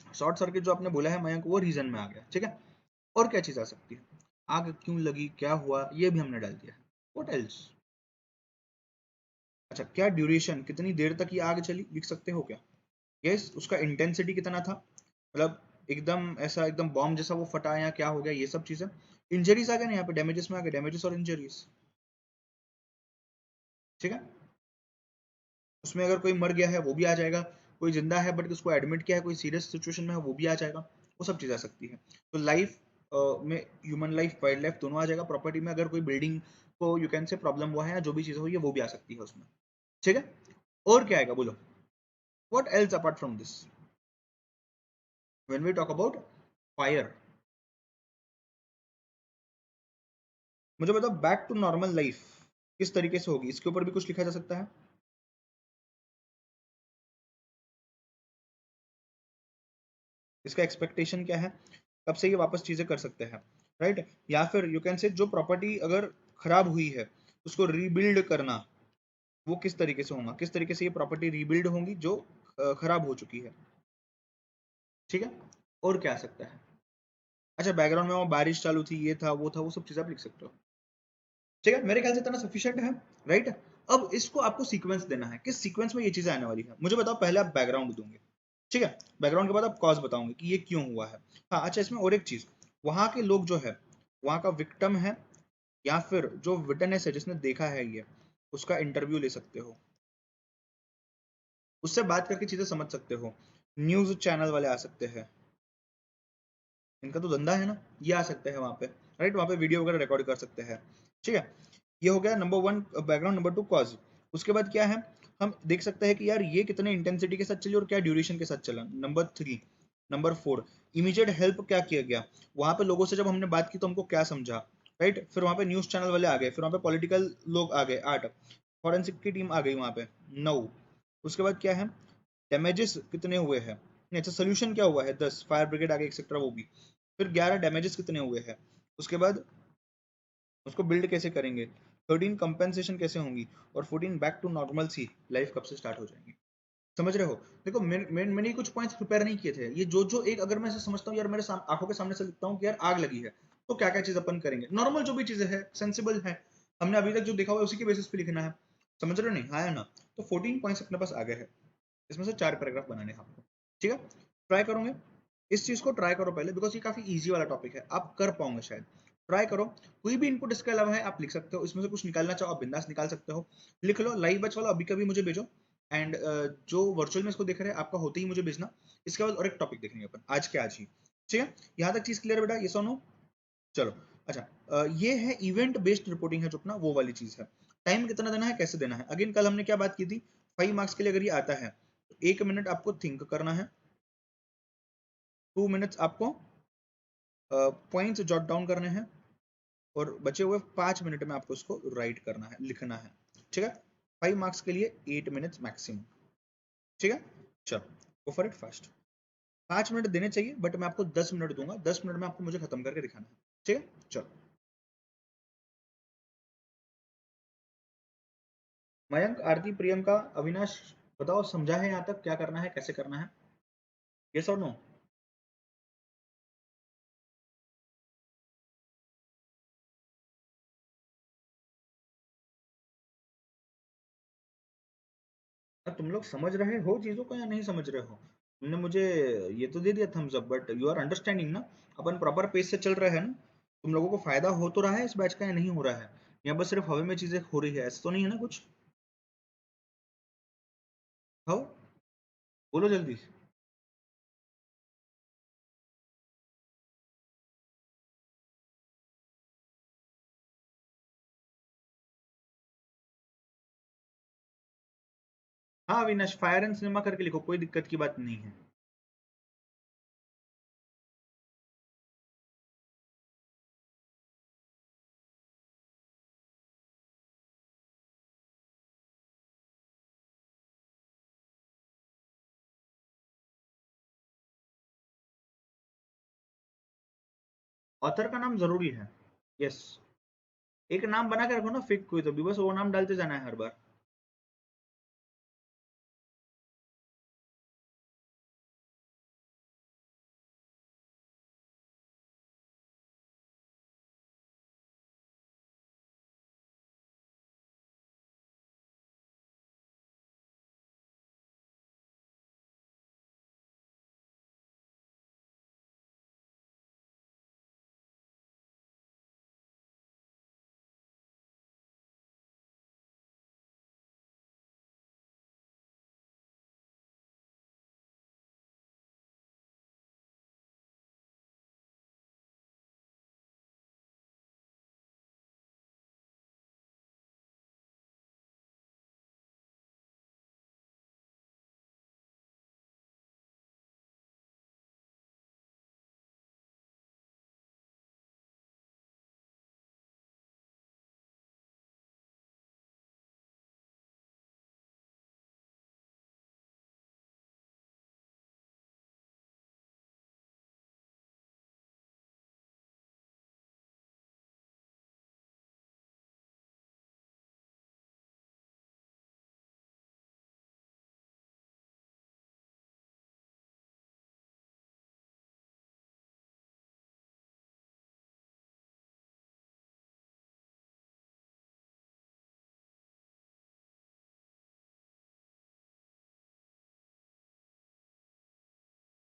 Speaker 1: शॉर्ट सर्किट जो आपने बोला है मयंक, वो रीजन में आ गया, ठीक है। और क्या चीज आ सकती है? आग क्यों लगी, क्या हुआ, ये भी हमने डाल दिया। What else? अच्छा, क्या ड्यूरेशन, कितनी देर तक ये आग चली, लिख सकते हो क्या? यस, उसका इंटेंसिटी कितना था, मतलब एकदम ऐसा एकदम बॉम्ब जैसा वो फटा या क्या हो गया, ये सब चीजें। इंजरीज आ गए ना यहाँ पे, डैमेजेस में आ गए, डैमेजेस और इंजरीज, ठीक है। उसमें अगर कोई मर गया है वो भी आ जाएगा, कोई जिंदा है बट उसको एडमिट किया है, कोई सीरियस सिचुएशन में है, वो भी आ जाएगा, वो सब चीज आ सकती है। तो लाइफ में ह्यूमन लाइफ, वाइल्ड लाइफ दोनों आ जाएगा। प्रॉपर्टी में अगर कोई बिल्डिंग को यू कैन से प्रॉब्लम हुआ है या जो भी चीज हुई है वो भी आ सकती है उसमें, ठीक है। और क्या आएगा बोलो, what else apart from this when we talk about fire? मुझे बताओ, बैक टू नॉर्मल लाइफ किस तरीके से होगी, इसके ऊपर भी कुछ लिखा जा सकता है? इसका एक्सपेक्टेशन क्या है, कब से ये वापस चीजें कर सकते हैं, राइट? या फिर यू कैन से जो प्रॉपर्टी अगर खराब हुई है उसको रीबिल्ड करना, वो किस तरीके से होगा, किस तरीके से ये प्रॉपर्टी रीबिल्ड होंगी जो खराब हो चुकी है, ठीक है। और क्या आ सकता है? अच्छा, बैकग्राउंड में वो बारिश चालू थी, ये था, वो था, वो सब चीजें आप लिख सकते हो, ठीक है। मेरे ख्याल से इतना सफिशिएंट है, राइट? अब इसको आपको सीक्वेंस देना है, किस सीक्वेंस में ये चीजें आने वाली है मुझे बताओ। पहले आप बैकग्राउंड दोगे, ठीक है। बैकग्राउंड के बाद आप कॉज बताओगे कि ये क्यों हुआ है। हाँ, अच्छा, इसमें और एक चीज, वहां के लोग जो है, वहां का विक्टिम है या फिर जो विटनेस है जिसने देखा है ये, उसका इंटरव्यू ले सकते हो, उससे बात करके चीजें समझ सकते हो। न्यूज चैनल वाले आ सकते हैं, इनका तो धंधा है ना, ये आ सकते हैं वहां पे, राइट? वहां पे वीडियो वगैरह रिकॉर्ड कर सकते हैं, ठीक है। ये हो गया number one background, number two cause. उसके बाद क्या है, हम देख सकते हैं कि यार ये कितने इंटेंसिटी के साथ चली और क्या ड्यूरेशन के साथ चला। Number three, number four, immediate help क्या किया गया, वहां पे लोगों से जब हमने बात की तो हमको क्या समझा, राइट? फिर वहां पे न्यूज चैनल वाले आ गए, फिर वहां पे पॉलिटिकल लोग आ गए, 8, फॉरेंसिक की टीम आ गई वहां पे, 9। उसके बाद क्या है, डैमेजेस कितने हुए हैं, अच्छा सोल्यूशन क्या हुआ है, 10, फायर ब्रिगेड आ गई एक्सेट्रा, वो भी। फिर 11 डैमेजेस कितने हुए हैं, उसके बाद उसको बिल्ड कैसे करेंगे, 13 कंपेंसेशन कैसे होंगी, और 14 बैक टू नॉर्मल सी लाइफ कब से स्टार्ट हो जाएंगी। समझ रहे हो? देखो, मैंने कुछ पॉइंट्स प्रिपेयर नहीं किए थे, ये जो जो एक अगर मैं ऐसे समझता हूँ यार, मेरे आंखों के सामने से लिखता हूँ कि यार आग लगी है, तो क्या क्या चीज अपन करेंगे, नॉर्मल जो भी चीजें है, सेंसिबल है, हमने अभी तक जो देखा हुआ है उसी के बेसिस पे लिखना है। समझ रहे हो नहीं? हाँ है ना? तो 14 पॉइंट्स अपने पास आ गए हैं, इसमें से 4 पैराग्राफ बनाने हैं आपको, ठीक है। ट्राई करोगे, इस चीज को ट्राई करो पहले, बिकॉज ये काफी इजी वाला टॉपिक है, आप कर पाओगे शायद। ट्राई करो, कोई भी इनपुट इसके अलावा है आप लिख सकते हो, इसमें से कुछ निकालना चाहो आप बिंदास निकाल सकते हो, लिख लो। लाइव बैच वाला अभी कभी मुझे भेजो, एंड जो वर्चुअल में इसको देख रहे हैं आपका होते ही मुझे भेजना। इसके बाद और एक टॉपिक देखेंगे अपन आज के आज ही, ठीक है। यहाँ तक चीज क्लियर है बेटा, ये सुनो। चलो, अच्छा, ये है इवेंट बेस्ड रिपोर्टिंग है जो अपना, वो वाली चीज है। टाइम कितना देना है, कैसे देना है, अगेन कल हमने क्या बात की थी, 5 मार्क्स के लिए अगर ये आता है तो 1 मिनट आपको थिंक करना है, 2 मिनट्स आपको पॉइंट्स जॉट डाउन करने हैं, और बचे हुए 5 मिनट में आपको इसको राइट करना है, लिखना है, ठीक है। 5 मार्क्स के लिए 8 मिनट्स मैक्सिमम, ठीक है। चलो, गो फॉर इट फास्ट। 5 मिनट देने चाहिए बट मैं आपको 10 मिनट दूंगा, 10 मिनट में आपको मुझे खत्म करके दिखाना है, ठीक है। चलो, मयंक, आरती, प्रियंका, अविनाश, बताओ समझा है यहाँ तक, क्या करना है, कैसे करना है, यस और नो? तुम लोग समझ रहे हो चीजों को या नहीं समझ रहे हो? तुमने मुझे ये तो दे दिया thumbs up, but you are understanding ना? अपन प्रॉपर पेज से चल रहे हैं ना? तुम लोगों को फायदा हो तो रहा है इस बैच का या नहीं हो रहा है? या बस सिर्फ हवा में चीजें हो रही है, ऐसा तो नहीं है ना कुछ? हो, बोलो जल्दी। हाँ अविनाश, फायर एंड सिनेमा करके लिखो, कोई दिक्कत की बात नहीं है। ऑथर का नाम जरूरी है, यस। एक नाम बना के रखो ना, फिक कोई तो भी, बस वो नाम डालते जाना है हर बार।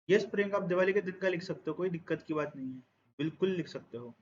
Speaker 1: यस प्रियंका, आप दिवाली के दिन का लिख सकते हो, कोई दिक्कत की बात नहीं है, बिल्कुल लिख सकते हो।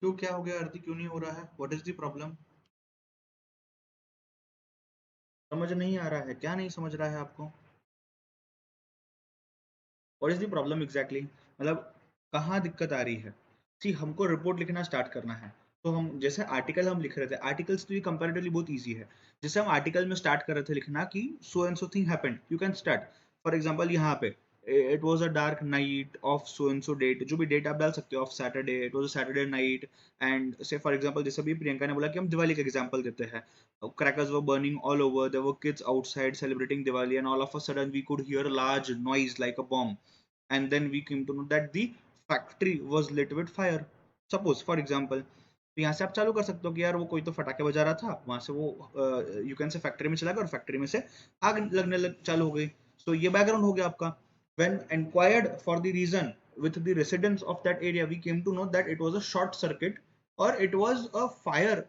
Speaker 1: क्यों, क्या हो गया आरती, क्यों नहीं हो रहा है, व्हाट इज द प्रॉब्लम? समझ नहीं आ रहा है, क्या नहीं समझ रहा है आपको? What is the problem exactly, मतलब कहाँ दिक्कत आ रही है? सी, हमको रिपोर्ट लिखना स्टार्ट करना है, तो हम जैसे आर्टिकल हम लिख रहे थे, आर्टिकल्स तो ये कंपैरेटिवली बहुत इजी है। जैसे हम आर्टिकल में स्टार्ट कर रहे थे लिखना कि so and so thing happened, you can start. For example यहाँ पे it was a dark night of so and so date, जो भी डेट आप डाल सकते हो, of Saturday, it was a Saturday night, and say for example जैसे भी प्रियंका ने बोला कि हम दिवाली का एग्जांपल देते हैं, crackers were burning all over, there were kids outside celebrating Diwali, and all of a sudden we could hear a large noise like a bomb, and then we came to know that the factory was lit with fire. Suppose for example, तो यहाँ से आप चालू कर सकते हो कि यार वो कोई तो फटाके बजा रहा था, वहां से वो यू कैन से फैक्ट्री में चला गया और फैक्ट्री में से आग लगने चालू हो गई। सो ये बैकग्राउंड हो गया आपका। when inquired for the reason with the residents of that area, we came to know that it was a short circuit or it was a fire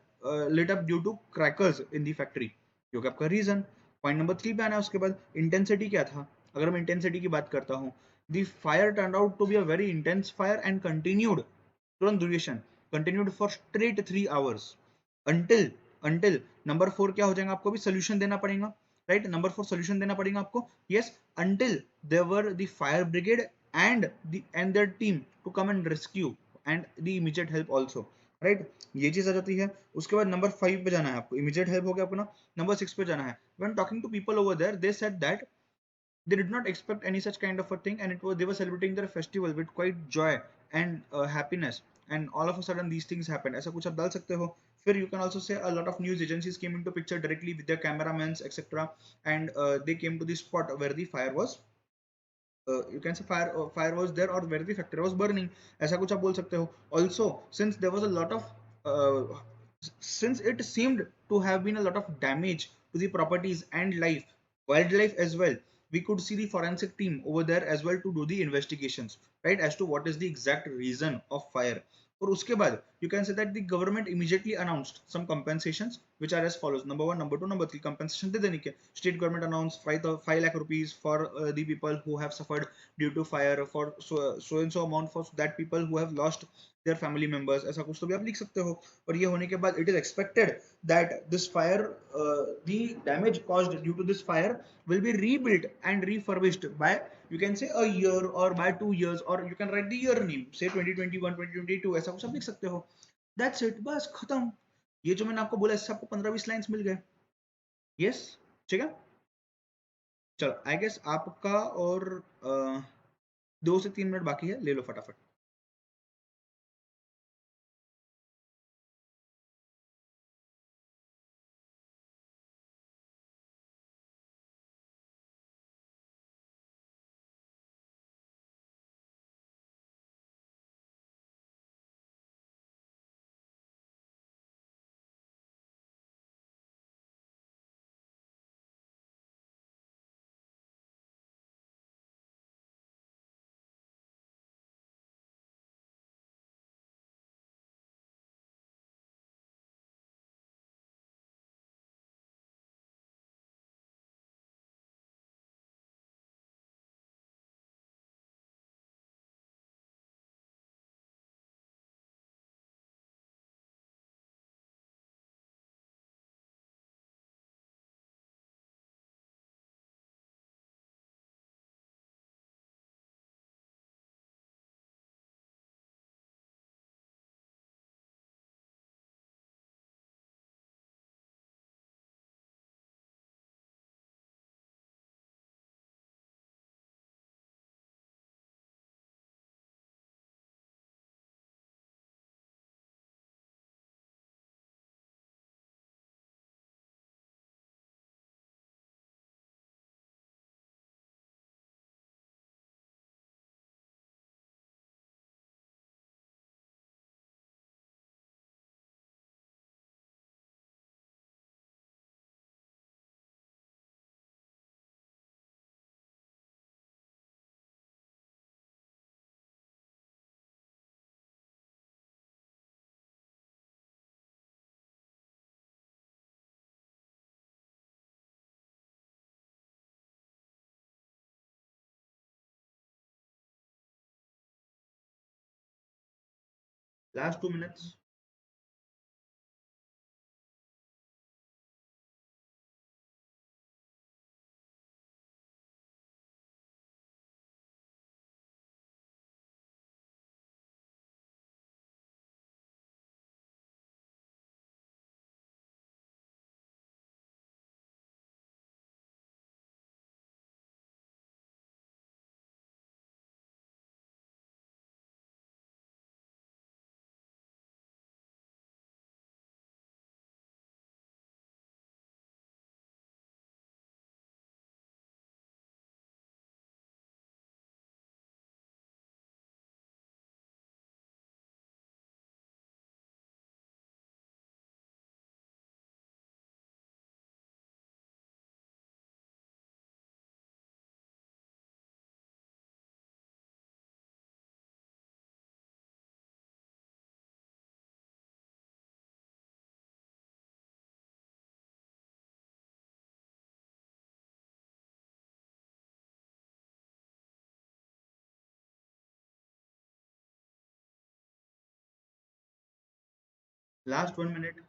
Speaker 1: lit up due to crackers in the factory, जो कि आपका रीजन। पॉइंट नंबर 3 पे आना है उसके बाद, इंटेंसिटी क्या था? अगर मैं इंटेंसिटी की बात करता हूँ, the fire turned out to be a very intense fire and continued, तुरंत duration, continued for straight 3 hours until until number 4 क्या हो जाएगा, आपको भी सोल्यूशन देना पड़ेगा, राइट? नंबर 4 सोल्यूशन देना पड़ेगा आपको, yes, until there were the fire brigade and their team to come and rescue and the immediate help also, right? ये चीज आ जाती है। उसके बाद नंबर 5 पे जाना है आपको, immediate help हो गया अपना। नंबर 6 पे जाना है, when talking to people over there they said that they did not expect any such kind of a thing, and it was they were celebrating their festival with quite joy and happiness, and all of a sudden these things happened। ऐसा कुछ आप डाल सकते हो। फिर you can also say a lot of news agencies came into picture directly with their cameramen etc, and they came to the spot where the fire was, you can say fire was there, or where the factory was burning। ऐसा कुछ आप बोल सकते हो। Also since there was a lot of since it seemed to have been a lot of damage to the properties and life, wildlife as well, we could see the forensic team over there as well to do the investigations, right, as to what is the exact reason of fire। और उसके बाद you can say that the government immediately announced some compensations which are as follows: number 1, number 2, number 3, compensation दे देने के। State government announced 5 lakh rupees for the people who have suffered due to fire, for so and so amount for that people who have lost their family members। ऐसा कुछ तो भी आप लिख सकते हो। और ये होने के बाद it is expected that this fire, the damage caused due to this fire will be rebuilt and refurbished by, you can say, a year or by 2 years, or you can write the year name, say 2021 2022, ऐसा कुछ आप लिख सकते हो। That's it, बस खत्म। ये जो मैंने आपको बोला इससे आपको 15-20 लाइंस मिल गए। यस, ठीक है। चलो आई गेस आपका और 2 से 3 मिनट बाकी है, ले लो फटाफट। Last 2 minutes. Last 1 minute.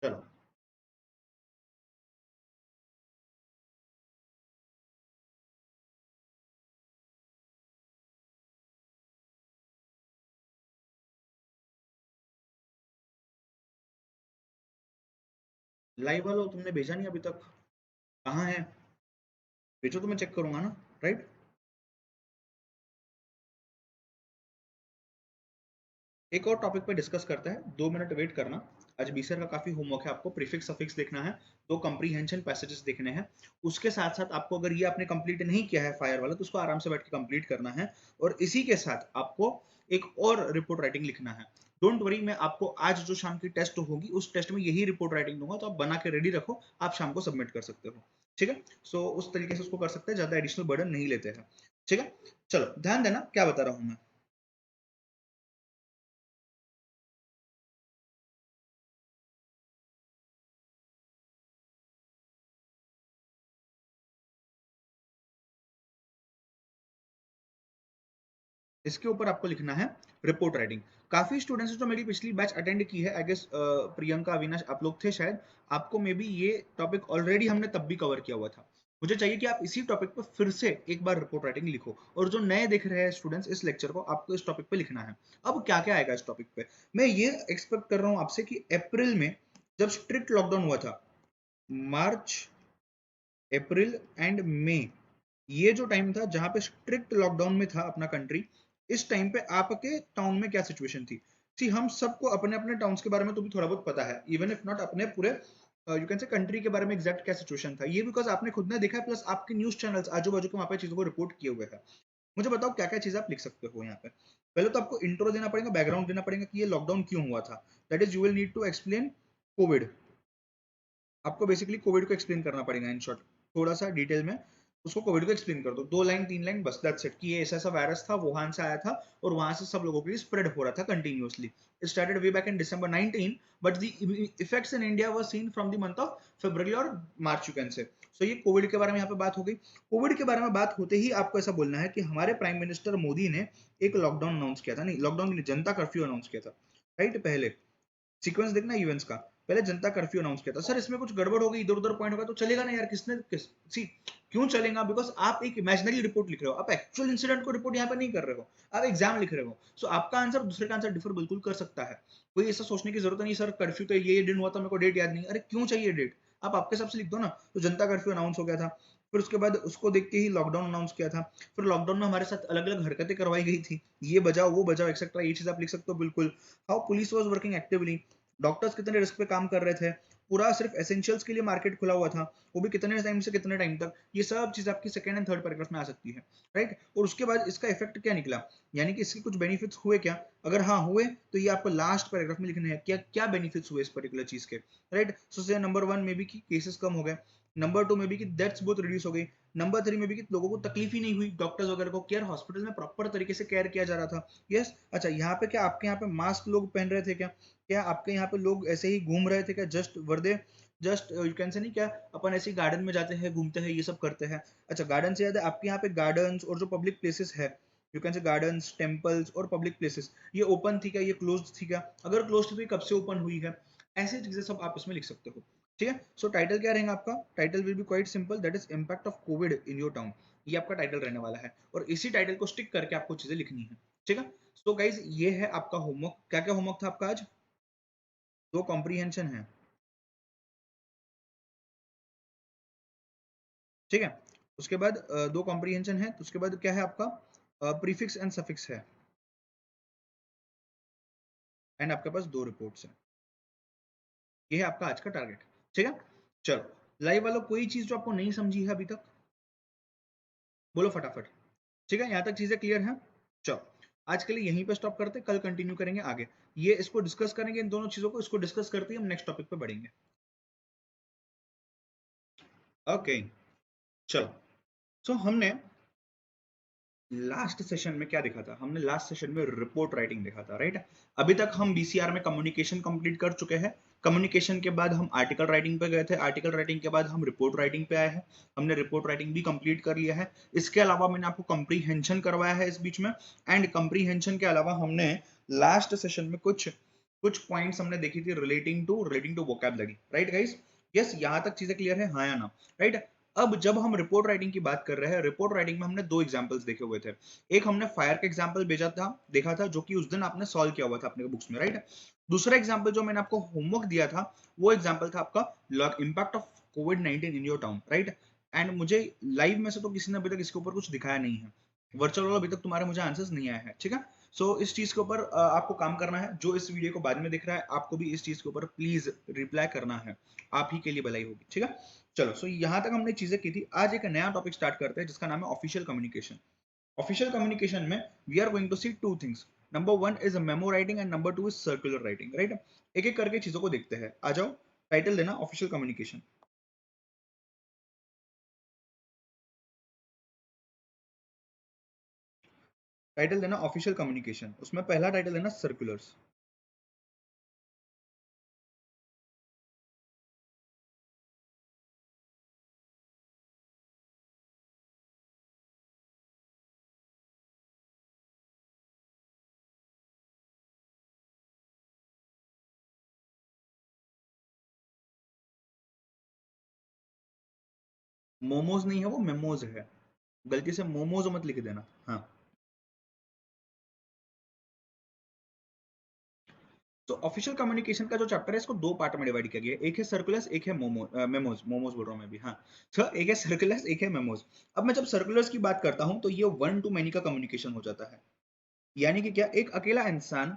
Speaker 1: चलो लाइव वाला तुमने भेजा नहीं अभी तक, कहाँ है? भेजो तो मैं चेक करूंगा ना, राइट? एक और टॉपिक पे डिस्कस करते हैं, 2 मिनट वेट करना। आज बीसीआर का काफी होमवर्क है, आपको प्रीफिक्स सफिक्स देखना है, दो कंप्रीहेंशन पैसेजेस देखने हैं। उसके साथ साथ आपको अगर ये आपने कंप्लीट नहीं किया है फायर वाला, तो उसको आराम से बैठ के कंप्लीट करना है। और इसी के साथ आपको एक और रिपोर्ट राइटिंग लिखना है। डोंट वरी, मैं आपको आज जो शाम की टेस्ट होगी उस टेस्ट में यही रिपोर्ट राइटिंग दूंगा, तो आप बना के रेडी रखो, आप शाम को सबमिट कर सकते हो। ठीक है, सो उस तरीके से उसको कर सकते हैं, ज्यादा एडिशनल बर्डन नहीं लेते हैं। ठीक है, चलो ध्यान देना क्या बता रहा हूं मैं। इसके ऊपर आपको लिखना है रिपोर्ट राइटिंग। काफी स्टूडेंट्स जो मेरी पिछली बैच अटेंड की है, आई गेस प्रियंका, अविनाश, आप लोग थे शायद, आपको मे बी ये टॉपिक ऑलरेडी हमने तब भी कवर किया हुआ था। मुझे चाहिए कि आप इसी टॉपिक पर फिर से एक बार रिपोर्ट राइटिंग लिखो, और जो नए देख रहे हैं स्टूडेंट्स इस लेक्चर को, आपको इस टॉपिक पे लिखना है। अब क्या क्या आएगा इस टॉपिक पे, मैं ये एक्सपेक्ट कर रहा हूँ आपसे कि अप्रैल में जब स्ट्रिक्ट लॉकडाउन हुआ था, मार्च, अप्रैल एंड मई, ये जो टाइम था जहां पे स्ट्रिक्ट लॉकडाउन में था अपना कंट्री, इस टाइम पे आपके टाउन में क्या सिचुएशन थी? सी हम सबको अपने अपने टाउन्स के बारे में तो भी थोड़ा बहुत पता है, इवन इफ नॉट अपने पूरे यू कैन से कंट्री के बारे में एग्जैक्ट क्या सिचुएशन था, ये बिकॉज आपने खुद ने देखा है, प्लस आपके न्यूज चैनल्स आजू बाजू के वहां पे चीजों को रिपोर्ट किए हुए हैं। मुझे बताओ क्या क्या चीज आप लिख सकते हो यहाँ पे। पहले तो आपको इंट्रो देना पड़ेगा, बैकग्राउंड देना पड़ेगा कि ये लॉकडाउन क्यों हुआ था। That is you will need to explain COVID. आपको बेसिकली कोविड को एक्सप्लेन करना पड़ेगा इन शॉर्ट, थोड़ा सा डिटेल में उसको कोविड को एक्सप्लेन कर दो, 2 लाइन 3 लाइन बस, दैट्स इट, कि ये ऐसा ऐसा वायरस था, वुहान से आया था और वहां से सब लोगों के लिए स्प्रेड हो रहा था continuously. It started way back in December 19, but the effects in India were seen from the month of February और मार्च, यू कैन से। सो ये कोविड के बारे में यहाँ पे बात हो गई। कोविड के बारे में बात होते ही आपको ऐसा बोलना है कि हमारे प्राइम मिनिस्टर मोदी ने एक लॉकडाउन अनाउंस किया था, नहीं लॉकडाउन नहीं, जनता कर्फ्यू अनाउंस किया था, राइट? पहले सीक्वेंस देखना इवेंट्स का, पहले जनता कर्फ्यू अनाउंस किया था। सर इसमें कुछ गड़बड़ हो गई, इधर उधर पॉइंट होगा तो चलेगा ना यार, सी क्यों चलेगा? बिकॉज आप एक इमेजिनरी रिपोर्ट लिख रहे हो, आप एक्चुअल इंसिडेंट को रिपोर्ट यहाँ पे नहीं कर रहे हो, आप एग्जाम लिख रहे हो। सो आपका आंसर दूसरे का आंसर डिफर बिल्कुल कर सकता है। कोई ऐसा सोचने की जरूरत नहीं सर कर्फ्यू तो ये दिन हुआ था, मेरे को डेट याद नहीं। अरे क्यों चाहिए डेट? आप आपके हिसाब से लिख दो ना। तो जनता कर्फ्यू अनाउंस हो गया था, फिर उसके बाद उसको देख के ही लॉकडाउन अनाउंस किया था। फिर लॉकडाउन में हमारे साथ अलग अलग हरकतें करवाई गई थी, ये बजाओ वो बजाओ एक्सेट्रा, ये चीज आप लिख सकते हो बिल्कुल। How police was working actively, doctors कितने रिस्क पे काम कर रहे थे, पूरा सिर्फ एसेंशियल्स के लिए मार्केट खुला हुआ था, वो भी कितने टाइम से कितने टाइम तक, ये सब चीज आपकी सेकंड एंड थर्ड पैराग्राफ में आ सकती है, राइट? और उसके बाद इसका इफेक्ट क्या निकला, यानी कि इसके कुछ बेनिफिट्स हुए क्या? अगर हाँ हुए तो ये आपको लास्ट पैराग्राफ में लिखने हैं, क्या क्या बेनिफिट्स हुए इस पर्टिकुलर चीज के, राइट? सो से नंबर 1 में भी कि केसेस कम हो गए, नंबर 2 में भी कि डेथ्स बहुत रिड्यूस हो गई, नंबर 3 में भी कि लोगों को तकलीफ ही नहीं हुई, डॉक्टर्स वगैरह को केयर हॉस्पिटल में प्रॉपर तरीके से केयर किया जा रहा था। यस, अच्छा यहाँ पे क्या आपके यहाँ पे मास्क लोग पहन रहे थे क्या? क्या आपके यहाँ पे लोग ऐसे ही घूम रहे थे क्या? Just Varde, just you can से नहीं, क्या अपन ऐसे ही गार्डन में जाते हैं, घूमते हैं, ये सब करते हैं? अच्छा गार्डन से याद है, आपके यहाँ पे गार्डन्स और जो पब्लिक प्लेसेस है, यू कैन से गार्डन्स, टेम्पल्स और पब्लिक प्लेसेस, ये ओपन थी क्या, ये क्लोज थी क्या? अगर क्लोज थी तो ये कब से ओपन हुई है? ऐसी चीजें सब आप इसमें लिख सकते हो। ठीक है, सो टाइटल क्या रहेगा आपका? Title will be quite simple, that is impact of Covid in your town. ये आपका टाइटल रहने वाला है, और इसी टाइटल को स्टिक करके आपको चीजें लिखनी है। ठीक है, सो गाइज ये है आपका होमवर्क। क्या क्या होमवर्क था आपका आज? 2 कॉम्प्रीहेंशन है, ठीक है। उसके बाद 2 कॉम्प्रीहेंशन है, तो उसके बाद क्या है आपका? प्रीफिक्स एंड सफिक्स है, एंड आपके पास 2 रिपोर्ट्स है। ये है आपका आज का टारगेट। ठीक है, चलो लाइव वालों, कोई चीज जो आपको नहीं समझी है अभी तक, बोलो फटाफट। ठीक है, यहाँ तक चीजें क्लियर हैं? चलो आज के लिए यहीं पे स्टॉप करते हैं, कल कंटिन्यू करेंगे आगे। ये इसको डिस्कस करेंगे, इन दोनों चीजों को इसको डिस्कस करते ही हम नेक्स्ट टॉपिक पे बढ़ेंगे। ओके, चलो। सो हमने लास्ट सेशन में क्या देखा था? हमने लास्ट सेशन में रिपोर्ट राइटिंग देखा था, राइट? अभी तक हम बीसीआर में कम्युनिकेशन कंप्लीट कर चुके हैं। कम्युनिकेशन के बाद हम आर्टिकल राइटिंग पे गए थे, आर्टिकल राइटिंग के बाद हम रिपोर्ट राइटिंग पे आए हैं। हमने रिपोर्ट राइटिंग भी कंप्लीट कर लिया है। इसके अलावा मैंने आपको कंप्रीहेंशन करवाया है इस बीच में, एंड कंप्रीहेंशन के अलावा हमने लास्ट सेशन में कुछ कुछ पॉइंट्स हमने देखी थी relating to vocabulary, right guys? Yes, यहाँ तक चीजें क्लियर है, हाँ या ना? राइट। अब जब हम रिपोर्ट राइटिंग की बात कर रहे हैं, रिपोर्ट राइटिंग में हमने दो एग्जांपल्स देखे हुए थे। एक हमने फायर का एग्जांपल भेजा था, देखा था, जो कि उस दिन आपने सॉल्व किया हुआ था अपने बुक्स में, राइट? दूसरा एग्जांपल जो मैंने आपको होमवर्क दिया था, वो एग्जांपल था आपका impact of covid in your town, right? And मुझे लाइव में से तो किसी ने अभी तक इसके ऊपर कुछ दिखाया नहीं है, वर्चुअल वाला अभी तक तुम्हारे मुझे आंसर्स नहीं आए हैं, ठीक है? सो इस चीज के ऊपर आपको काम करना है। जो इस वीडियो को बाद में देख रहा है, आपको भी इस चीज के ऊपर प्लीज रिप्लाई करना है, आप ही के लिए भलाई होगी, ठीक है? चलो, सो यहां तक हमने चीजें की थी। आज एक नया टॉपिक स्टार्ट करते हैं जिसका नाम है ऑफिशियल कम्युनिकेशन। ऑफिशियल कम्युनिकेशन में we are going to see two things. Number one is memo writing and number two is circular writing, right? एक एक करके चीजों को देखते हैं। आ जाओ, टाइटल देना ऑफिशियल कम्युनिकेशन। टाइटल देना ऑफिशियल कम्युनिकेशन, उसमें पहला टाइटल देना सर्कुलर्स। मोमोज नहीं है, वो मेमोज है। गलती से मोमोज मत लिख देना, हाँ। तो ऑफिशियल कम्युनिकेशन का जो चैप्टर है, इसको दो पार्ट में डिवाइड किया गया है। एक है सर्कुलर्स, एक है मेमोज। मोमोज बोल रहा हूँ मैं भी, हाँ। तो एक है सर्कुलर्स, एक है मेमोज। अब मैं जब सर्कुलर्स की बात करता हूँ, तो ये वन टू मैनी का कम्युनिकेशन हो जाता है। यानी कि क्या, एक अकेला इंसान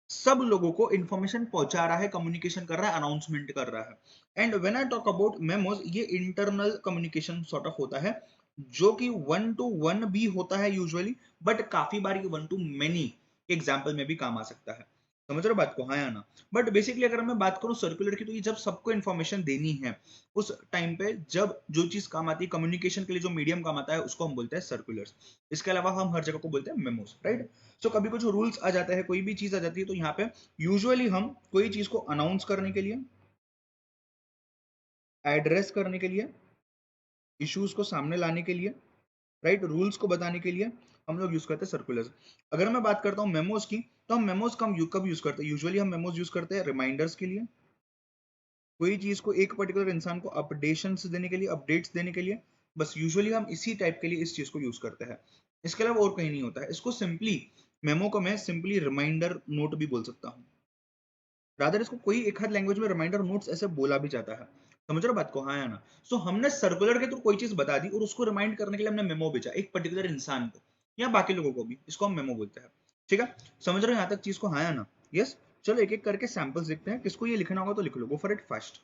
Speaker 1: सब लोगों को इंफॉर्मेशन पहुंचा रहा है, कम्युनिकेशन कर रहा है, अनाउंसमेंट कर रहा है। And when I talk about memos, ये इंटरनल कम्युनिकेशन सॉर्ट ऑफ होता है, जो कि वन टू वन भी होता है यूजुअली, बट काफी बार ये वन टू मेनी एग्जाम्पल में भी काम आ सकता है। समझ रहे हो बात को, हाँ या ना? बट बेसिकली अगर मैं बात करूं सर्कुलर की, तो ये जब सबको इन्फॉर्मेशन देनी है, उस टाइम पे जब जो चीज काम आती है कम्युनिकेशन के लिए, जो मीडियम काम आता है, उसको हम बोलते हैं सर्कुलर्स। इसके अलावा हम हर जगह को बोलते हैं मेमोज, राइट? सो कभी कुछ रूल्स आ जाता है, कोई भी चीज आ जाती है, तो यहाँ पे यूजुअली हम कोई चीज को अनाउंस करने के लिए, एड्रेस करने के लिए, इश्यूज को सामने लाने के लिए, राइट, रूल्स को बताने के लिए हम लोग यूज करते हैं सर्कुलर्स। अगर मैं बात करता हूँ मेमोज की, तो हम मेमोज कब यूज करते हैं? यूजुअली हम मेमोज यूज करते हैं रिमाइंडर्स के लिए, कोई चीज को एक पर्टिकुलर इंसान को अपडेशंस देने के लिए, अपडेट्स देने के लिए। बस यूजुअली हम इसी टाइप के लिए इस चीज को यूज करते हैं। इसके अलावा और कहीं नहीं होता है। इसको सिंपली, मेमो को मैं सिंपली रिमाइंडर नोट भी बोल सकता हूँ। रादर इसको कोई एक आध लैंग्वेज में रिमाइंडर नोट्स ऐसे बोला भी जाता है। समझ रहे हो बात को, हाँ या ना? सो हमने सर्कुलर के थ्रू कोई चीज बता दी, और उसको रिमाइंड करने के लिए हमने मेमो भेजा एक पर्टिकुलर इंसान को या बाकी लोगों को भी, इसको हम मेमो बोलते हैं, ठीक है? समझ रहे हो यहाँ तक चीज को, हाँ या ना? यस। चलो एक एक करके सैंपल्स देखते हैं। किसको ये लिखना होगा तो लिख लो, go for it fast.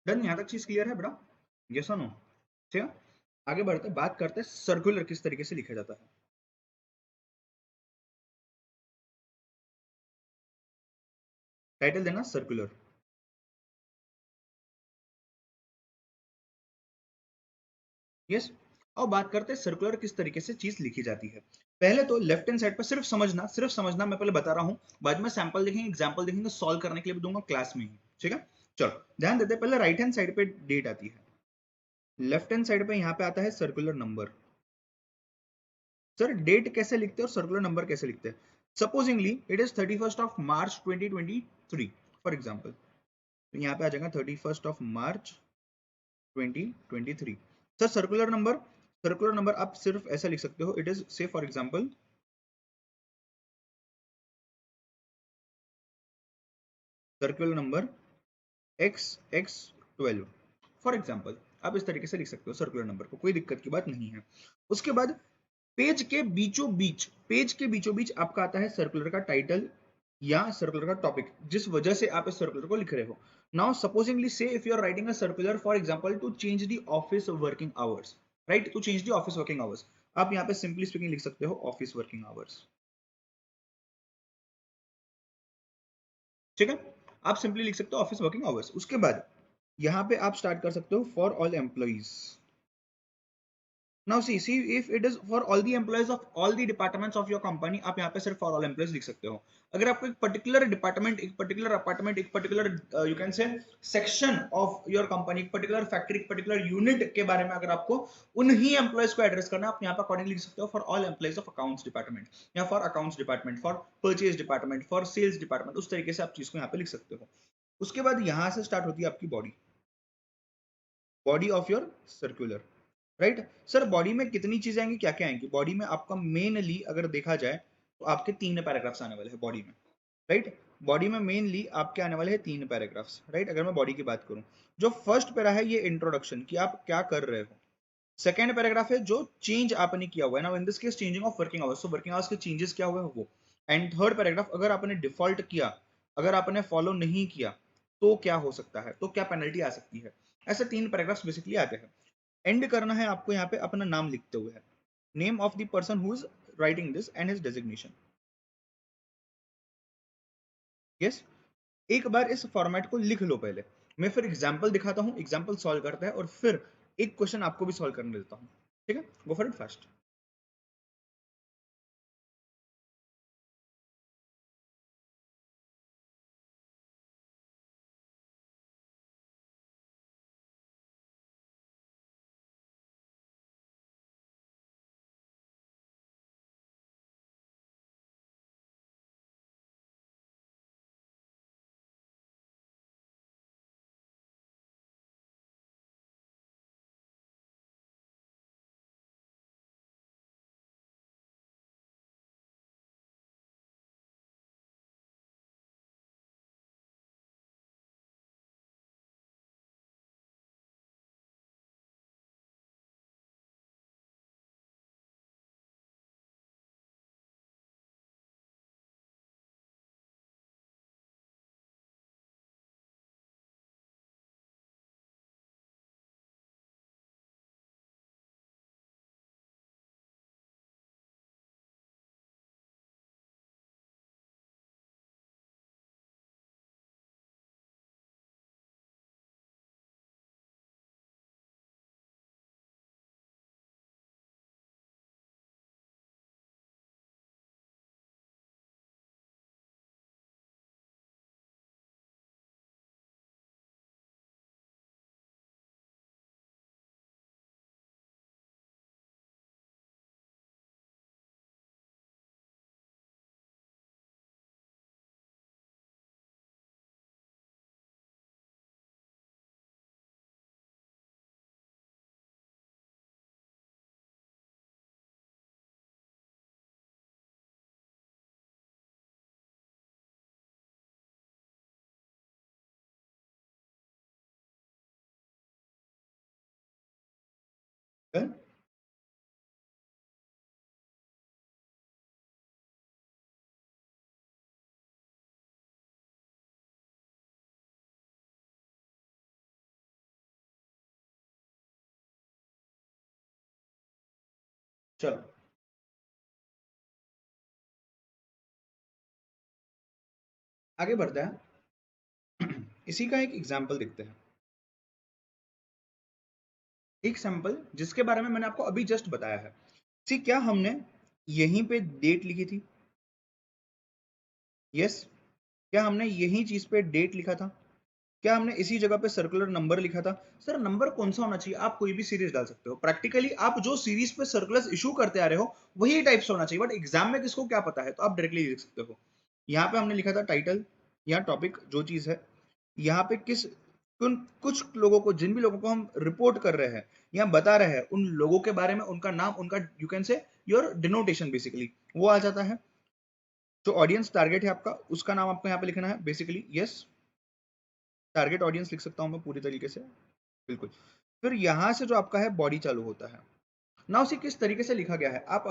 Speaker 1: Done, यहाँ तक चीज क्लियर है बेटा? यस और नो? ठीक है, आगे बढ़ते बात करते हैं सर्कुलर किस तरीके से लिखा जाता है। टाइटल देना सर्कुलर। यस। और बात करते हैं सर्कुलर किस तरीके से चीज लिखी जाती है। पहले तो लेफ्ट हैंड साइड पर सिर्फ समझना मैं पहले बता रहा हूं, बाद में सैंपल देखेंगे, एग्जांपल देखेंगे, सॉल्व करने के लिए भी दूंगा क्लास में ही, ठीक है? चलो ध्यान देते हैं, पहले राइट हैंड साइड पे डेट आती है, लेफ्ट हैंड साइड पे यहाँ पे आता है सर्कुलर नंबर। सर डेट कैसे लिखते हैं और सर्कुलर नंबर कैसे लिखते हैं? Supposedly it is 31 March 2023, for example, तो यहाँ पे आ जाएगा 31 मार्च 2023। सर सर्कुलर नंबर आप सिर्फ ऐसा लिख सकते हो, इट इज से for example circular number XX12 for example. आप इस तरीके से लिख सकते हो सर्कुलर नंबर को, कोई दिक्कत की बात नहीं है। उसके बाद पेज के बीचों बीच आपका आता है सर्कुलर का टाइटल या सर्कुलर का टॉपिक, जिस वजह से आप इस सर्कुलर को लिख रहे हो। Now supposingly say if you are writing a circular for example to change the office working hours, right, to change the office working hours, आप यहाँ पे सिंपली स्पीकिंग लिख सकते हो ऑफिस वर्किंग आवर्स। ठीक है, आप सिंपली लिख सकते हो ऑफिस वर्किंग आवर्स। उसके बाद यहाँ पे आप स्टार्ट कर सकते हो for all employees. Now see if it is for all the employees of all the departments of your company, आप यहाँ पे सिर्फ for all employees लिख सकते हो। अगर आपको एक पर्टिकुलर डिपार्टमेंट, एक पर्टिकुलर अपार्टमेंट, एक पर्टिकुलर यू कैन से सेक्शन ऑफ योर कंपनी, एक पर्टिकुलर फैक्ट्री, एक पर्टिकुलर यूनिट के बारे में अगर आपको उन्हीं एम्प्लॉयज को एड्रेस करना है, आप यहाँ पे अकॉर्डिंगली लिख सकते हो for all employees of accounts department, या for accounts department, for purchase department, for sales department. उस तरीके से आप चीज को यहाँ पे लिख सकते हो। उसके बाद यहाँ से स्टार्ट होती है आपकी body of your circular, right. Sir body में कितनी चीजें आएंगी, क्या क्या आएंगी? बॉडी में आपका मेनली अगर देखा जाए तो आपके 3 पैराग्राफ्स आने वाले हैं बॉडी में, राइट। बॉडी में मेनली आपके आने वाले हैं 3 पैराग्राफ्स, राइट। अगर मैं बॉडी की बात करूं, जो फर्स्ट पैरा है ये इंट्रोडक्शन, कि आप क्या कर रहे हो। सेकेंड पैराग्राफ है जो चेंज आपने किया हुआ है ना, in this case changing of working hours, so working hours के चेंजेस क्या हुए वो। एंड थर्ड पैराग्राफ, अगर आपने डिफॉल्ट किया, अगर आपने फॉलो नहीं किया तो क्या हो सकता है, तो क्या पेनल्टी आ सकती है। ऐसे 3 पैराग्राफ्स बेसिकली आते हैं। एंड करना है आपको यहाँ पे अपना नाम लिखते हुए है, name of the person who is writing this and his designation. Yes, एक बार इस फॉर्मेट को लिख लो पहले, मैं फिर एग्जांपल दिखाता हूँ, एग्जांपल सॉल्व करता है और फिर एक क्वेश्चन आपको भी सॉल्व करने देता हूँ। ठीक है, गो फॉर इट फास्ट। चलो आगे बढ़ते हैं। इसी का एक एग्जाम्पल देखते हैं, एक सैंपल जिसके बारे में मैंने आपको अभी जस्ट बताया है। सी, क्या हमने यहीं पे डेट लिखी थी? यस, क्या हमने यही चीज पे डेट लिखा था? क्या हमने इसी जगह पे सर्कुलर नंबर लिखा था? सर नंबर कौन सा होना चाहिए? आप कोई भी सीरीज डाल सकते हो, प्रैक्टिकली आप जो सीरीज पे सर्कुलर्स इशू करते आ रहे हो वही टाइप्स होना चाहिए, बट एग्जाम में किसको क्या पता है, तो आप डायरेक्टली लिख सकते हो। यहाँ पे हमने लिखा था टाइटल या टॉपिक, जो चीज है यहाँ पे किस कुछ लोगों को, जिन भी लोगों को हम रिपोर्ट कर रहे हैं या बता रहे हैं, उन लोगों के बारे में उनका नाम, उनका यू कैन से योर डिनोटेशन बेसिकली वो आ जाता है। जो ऑडियंस टारगेट है आपका, उसका नाम आपको यहाँ पे लिखना है बेसिकली। यस, टारगेट ऑडियंस लिख सकता हूँ मैं पूरी तरीके से, बिल्कुल। फिर यहाँ से जो आपका है बॉडी चालू होता है। नाउ सी किस तरीके से लिखा गया है, आप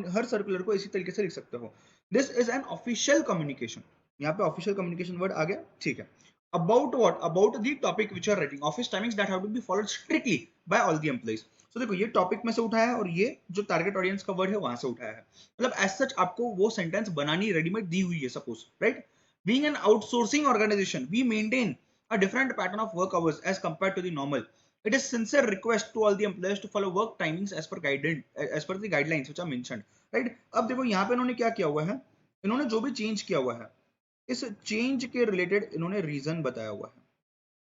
Speaker 1: हर सर्कुलर को इसी तरीके से लिख सकते हो। This is an official communication, यहाँ पे ऑफिशियल कम्युनिकेशन वर्ड आ गया, ठीक है। About what, about the topic which are writing, office timings that have to be followed strictly by all the employees. So देखो ये टॉपिक में से उठाया है और ये जो टारगेट ऑडियंस का वर्ड है वहां से उठाया है, मतलब एज सच आपको वो सेंटेंस बनानी रेडीमेड दी हुई है, suppose right. Being an outsourcing organization we maintain a different pattern of work hours as compared to the normal. It is sincere request to all the employees to follow work timings as per the guidelines which are mentioned. Right? अब देखो यहाँ पे इन्होंने क्या किया हुआ है, इन्होंने जो भी चेंज किया हुआ है, इस चेंज के रिलेटेड इन्होंने रीजन बताया हुआ है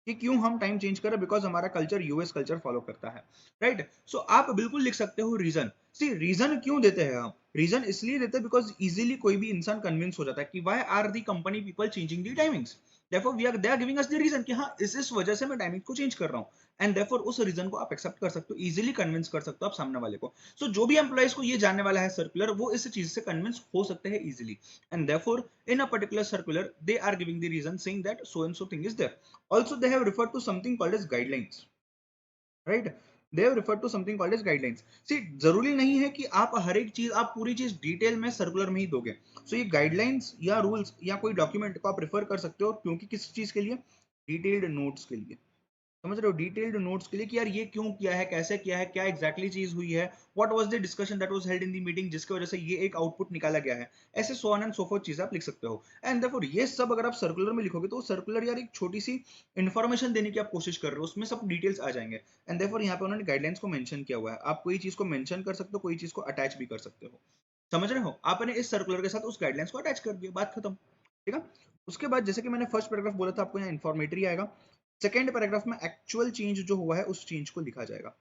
Speaker 1: कि क्यों हम टाइम चेंज कर रहे हैं, बिकॉज हमारा कल्चर यूएस कल्चर फॉलो करता है, राइट। सो आप बिल्कुल लिख सकते हो रीजन। सी रीजन क्यों देते हैं हम, रीजन इसलिए देते हैं बिकॉज इजीली कोई भी इंसान कन्विंस हो जाता है कि why are the company people changing the timings, therefore they are giving us the reason कि हाँ इस वजह से मैं टाइमिंग को चेंज कर रहा हूँ, एंड therefore उस रीजन को आप एक्सेप्ट कर सकते हो, इजीली कन्विंस कर सकते हो आप सामने वाले को। सो जो भी एम्प्लॉइज को ये जानने वाला है सर्कुलर, वो इस चीज से कन्विंस हो सकते हैं easily, and therefore in a particular circular they are giving the reason saying that so and so thing is there. Also they have referred to something called as guidelines, right? They have referred to something called as guidelines. See जरूरी नहीं है कि आप हर एक चीज, आप पूरी चीज डिटेल में सर्कुलर में ही दोगे। सो ये गाइडलाइंस या रूल्स या कोई डॉक्यूमेंट को आप रेफर कर सकते हो, क्योंकि किस चीज के लिए, डिटेल्ड नोट्स के लिए, समझ रहे हो, डिटेल्ड नोट्स के लिए कि यार ये क्यों किया है, कैसे किया है, क्या एग्जैक्टली चीज हुई है, what was the discussion that was held in the meeting जिसकी वजह से ये एक आउटपुट निकाला गया है, ऐसे so on and so fourth चीजें आप लिख सकते हो। एंड देयरफॉर ये सब अगर आप सर्कुलर में लिखोगे तो सर्कुलर यार एक छोटी सी इन्फॉर्मेशन देने की आप कोशिश कर रहे हो, उसमें सब डिटेल्स आ जाएंगे, एंड देयरफॉर यहाँ पे उन्होंने गाइडलाइंस को मेंशन किया हुआ है। आप कोई चीज को मेंशन कर सकते हो, कोई चीज को अटैच भी कर सकते हो, समझ रहे हो, आपने इस सर्कुलर के साथ उस गाइडलाइंस को अटैच कर दिया, बात खत्म, ठीक है। उसके बाद जैसे कि मैंने फर्स्ट पैराग्राफ बोला था आपको यहाँ इन्फॉर्मेटरी आएगा, सेकेंड पैराग्राफ में एक्चुअल चेंज जो हुआ है उस चेंज को लिखा जाएगा,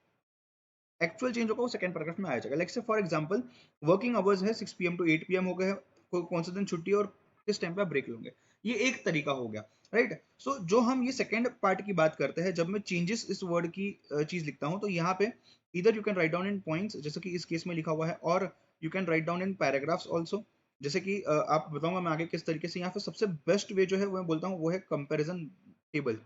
Speaker 1: एक्चुअल चेंज होगा वो सेकंड पैराग्राफ में आ जाएगा। लाइक से फॉर एग्जांपल वर्किंग आवर्स है 6 पीएम टू 8 पीएम हो गए, कौन से दिन छुट्टी और किस टाइम पे आप ब्रेक लोगे, ये एक तरीका हो गया, राइट। सो जो हम ये सेकंड पार्ट की बात करते हैं, जब मैं चेंजेस इस वर्ड की चीज लिखता हूं तो यहाँ पे इधर you can write down in points जैसे कि इस केस में लिखा हुआ है, और you can write down in paragraphs also, जैसे कि आप बताऊंगा मैं आगे किस तरीके से। यहाँ पे सबसे बेस्ट वे जो है वो मैं बोलता हूँ वो है कंपेरिजन टेबल,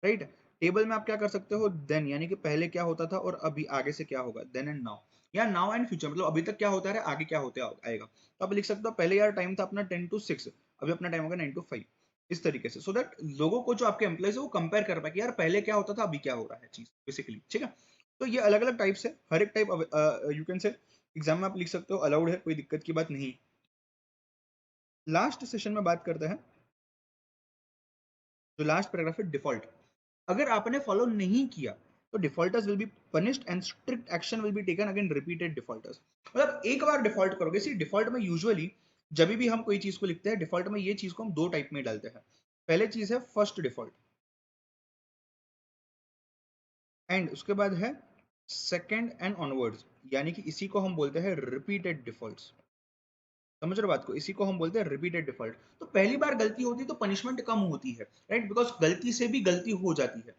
Speaker 1: राइट। टेबल में आप क्या कर सकते हो, देन यानी कि पहले क्या होता था और अभी आगे से क्या होगा, देन एंड नाउ, या नाउ एंड फ्यूचर, मतलब अभी तक क्या होता है आगे क्या होते आएगा। तो आप लिख सकते हो पहले यार टाइम था अपना 10 to 6, अभी अपना टाइम होगा 9 to 5, इस तरीके से, सो दैट लोगों को जो आपके एम्प्लॉइज है वो कंपेयर कर पाए कि यार पहले क्या होता था अभी क्या हो रहा है चीज बेसिकली, ठीक है। तो ये अलग अलग टाइप्स है, हर एक टाइप यू कैन से एग्जाम में आप लिख सकते हो, अलाउड है, कोई दिक्कत की बात नहीं। लास्ट सेशन में बात करते हैं, जो लास्ट पैराग्राफ है डिफॉल्ट। अगर आपने फॉलो नहीं किया तो defaulters will be punished and strict action will be taken again repeated defaulters. मतलब एक बार डिफॉल्ट करोगे, सी डिफॉल्ट में यूजुअली जब भी हम कोई चीज को लिखते हैं डिफॉल्ट में ये चीज को हम दो टाइप में डालते हैं। पहले चीज है फर्स्ट डिफॉल्ट, एंड उसके बाद है सेकेंड एंड ऑनवर्ड्स, यानी कि इसी को हम बोलते हैं रिपीटेड डिफॉल्ट्स। समझ रहे हो बात को, इसी को हम बोलते हैं रिपीटेड डिफॉल्ट। तो पहली बार गलती होती है तो पनिशमेंट कम होती है, राइट, बिकॉज गलती से भी गलती हो जाती है।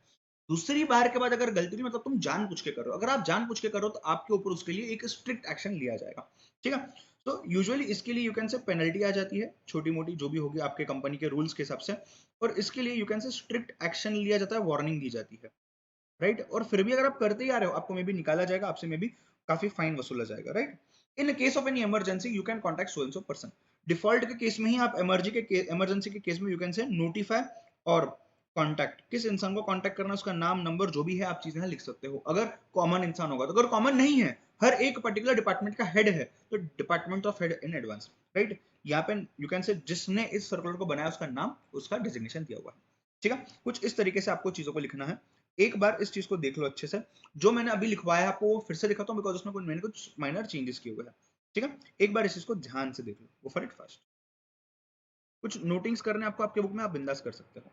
Speaker 1: दूसरी बार के बाद अगर गलती नहीं, मतलब तुम जानबूझ के कर रहे हो, अगर आप जानबूझ के करो तो आपके ऊपर उसके लिए एक स्ट्रिक्ट एक्शन लिया जाएगा, ठीक है। तो यूजुअली इसके लिए यू कैन से पेनल्टी आ जाती है, छोटी मोटी जो भी होगी आपके कंपनी के रूल्स के हिसाब से, और इसके लिए यू कैन से स्ट्रिक्ट एक्शन लिया जाता है, वार्निंग दी जाती है, राइट। और फिर भी अगर आप करते ही आ रहे हो आपको मे भी निकाला जाएगा, आपसे मे भी काफी फाइन वसूला जाएगा, right. In case of any emergency you can contact so and so person. Default के केस में ही आप इमरजेंसी के केस में यू कैन से नोटिफाई और कॉन्टैक्ट, किस इंसान को कॉन्टैक्ट करना, उसका नाम नंबर जो भी है आप चीजें लिख सकते हो, अगर कॉमन इंसान होगा तो। अगर कॉमन नहीं है, हर एक पर्टिकुलर डिपार्टमेंट का हेड है, तो department of head in advance, right. यहाँ पे यू कैन से जिसने इस सर्कुलर को बनाया उसका नाम, उसका डिजिग्नेशन दिया हुआ है, ठीक है। कुछ इस तरीके से आपको चीजों को लिखना है। एक बार इस चीज को देख लो अच्छे से, जो मैंने अभी लिखवाया है आपको वो फिर से दिखाता हूँ, बिकॉज उसमें कुछ मैंने कुछ माइनर चेंजेस किए हुए हैं, ठीक है। एक बार इस चीज को ध्यान से देख लो, वो फॉर इट फास्ट। कुछ नोटिंग्स करने आपको आपके बुक में, आप बिंदास कर सकते हो।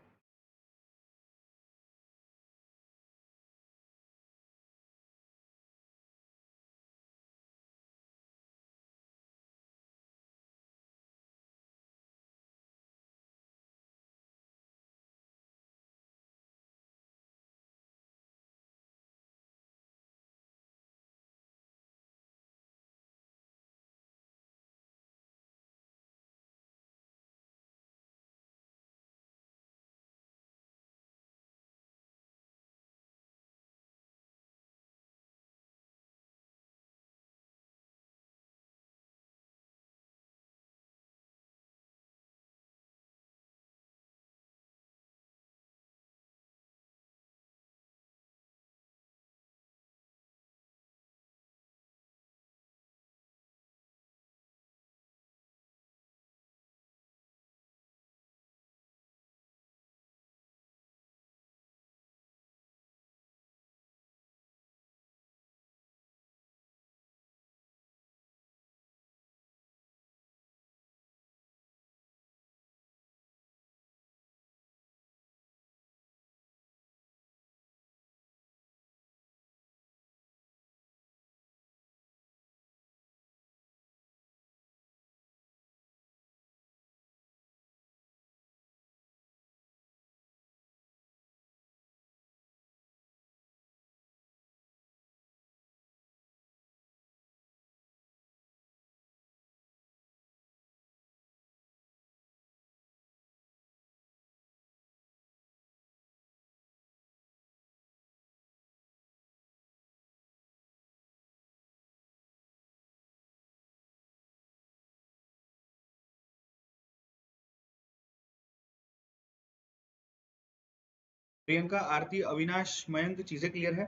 Speaker 1: प्रियंका, आरती, अविनाश, मयंक, चीजें क्लियर है?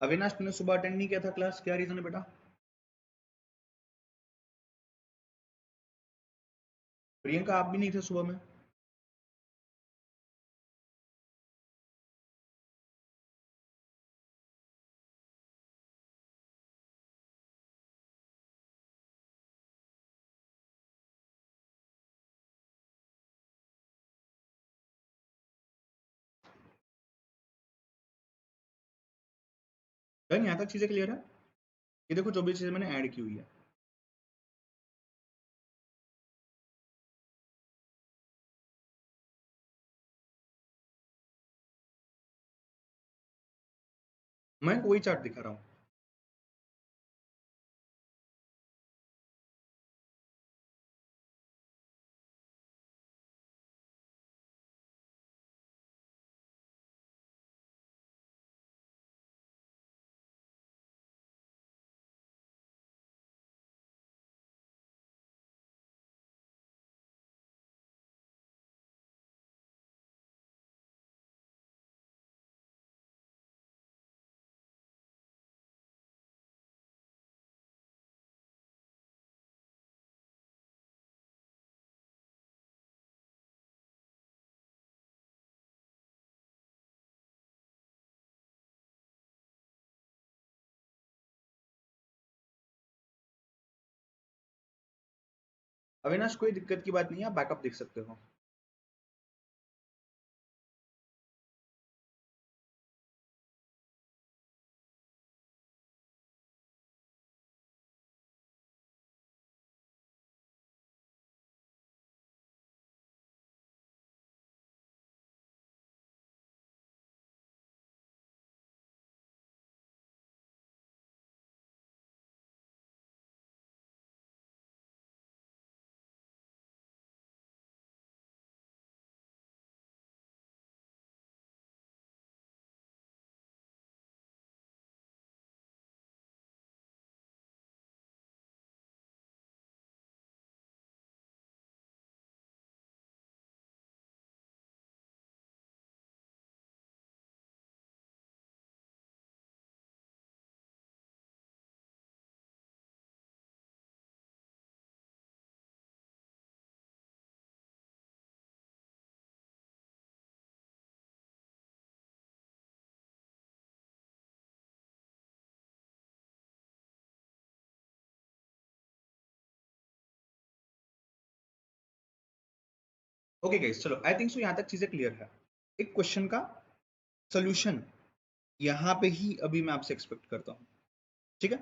Speaker 1: अविनाश, तुमने सुबह अटेंड नहीं किया था क्लास, क्या रीजन है बेटा? प्रियंका, आप भी नहीं थे सुबह में? डन, यहाँ तक चीजें क्लियर है? ये देखो जो भी चीजें मैंने ऐड की हुई है। मैं वही चार्ट दिखा रहा हूँ। अविनाश, कोई दिक्कत की बात नहीं है, आप बैकअप देख सकते हो। ओके गाइस, चलो आई थिंक सो यहाँ तक चीजें क्लियर है। एक क्वेश्चन का सोल्यूशन यहाँ पे ही अभी मैं आपसे एक्सपेक्ट करता हूँ, ठीक है?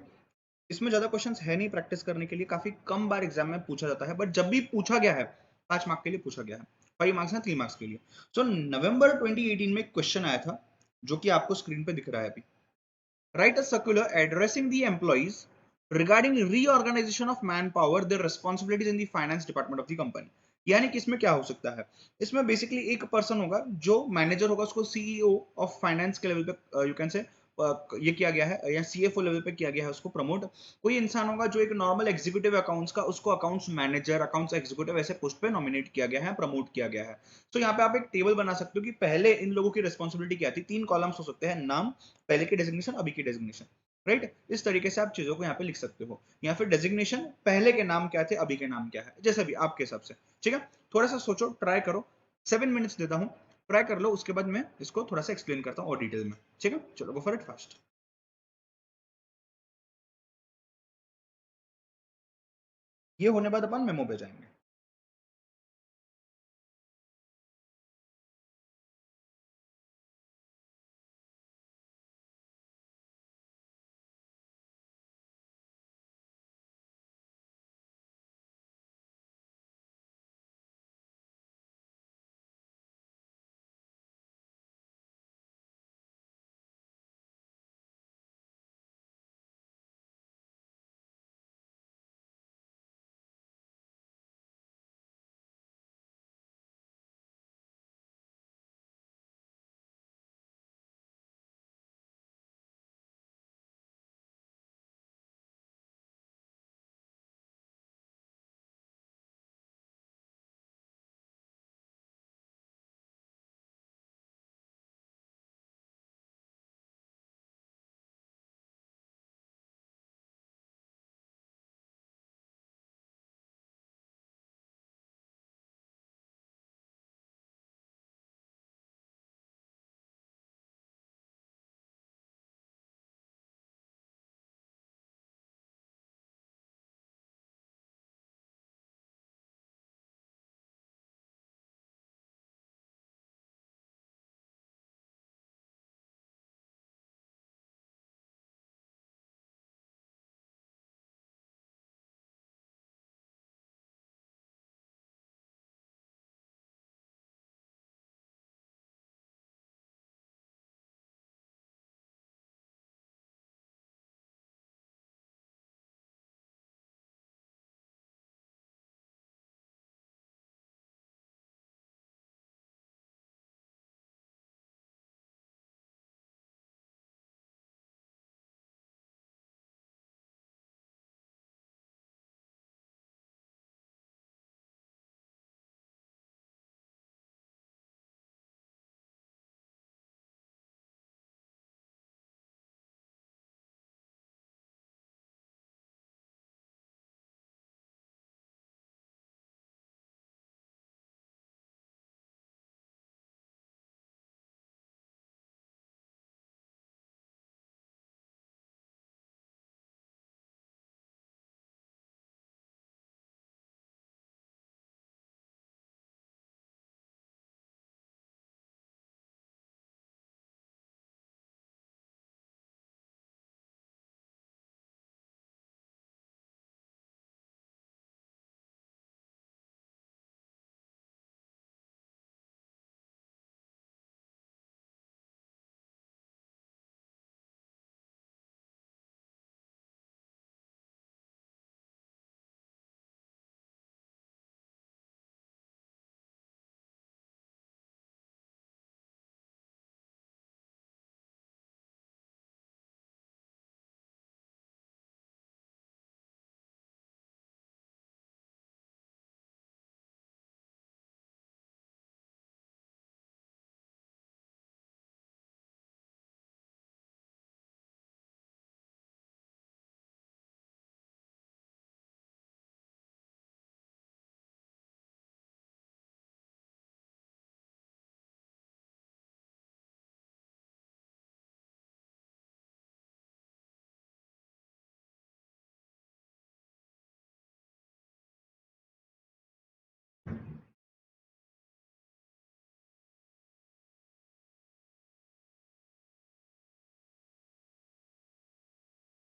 Speaker 1: इसमें ज्यादा क्वेश्चंस है नहीं प्रैक्टिस करने के लिए, काफी कम बार एग्जाम में पूछा जाता है, बट जब भी पूछा गया है 5 मार्क्स के लिए पूछा गया है, 5 मार्क्स ना 3 मार्क्स के लिए। सो नवंबर 2018 में एक क्वेश्चन आया था जो कि आपको स्क्रीन पे दिख रहा है अभी। Write a circular addressing the employees regarding reorganization of manpower, their responsibilities in the finance department of the company। यानी कि इसमें क्या हो सकता है? इसमें बेसिकली एक पर्सन होगा जो मैनेजर होगा, उसको सीईओ ऑफ फाइनेंस के लेवल पे यू कैन से ये किया गया है, या सीएफओ लेवल पे किया गया है उसको प्रमोट। कोई इंसान होगा जो एक नॉर्मल एग्जीक्यूटिव अकाउंट्स का, उसको अकाउंट्स मैनेजर, अकाउंट्स एग्जीक्यूटिव ऐसे पोस्ट पे नॉमिनेट किया गया है, प्रमोट किया गया है। तो यहाँ पे आप एक टेबल बना सकते हो कि पहले इन लोगों की रिस्पॉन्सिबिलिटी क्या थी। 3 कॉलम्स हो सकते हैं, नाम, पहले की डेजिग्नेशन, अभी की डेजिग्नेशन, राइट? इस तरीके से आप चीजों को यहाँ पे लिख सकते हो, या फिर डेजिग्नेशन, पहले के नाम क्या थे, अभी के नाम क्या है, जैसे भी आपके हिसाब से। ठीक है, थोड़ा सा सोचो, ट्राई करो। 7 मिनट्स देता हूँ, ट्राई कर लो, उसके बाद मैं इसको थोड़ा सा एक्सप्लेन करता हूँ और डिटेल में। ठीक है, चलो गो फॉर इट फास्ट। ये होने बाद अपन मेमो पे जाएंगे।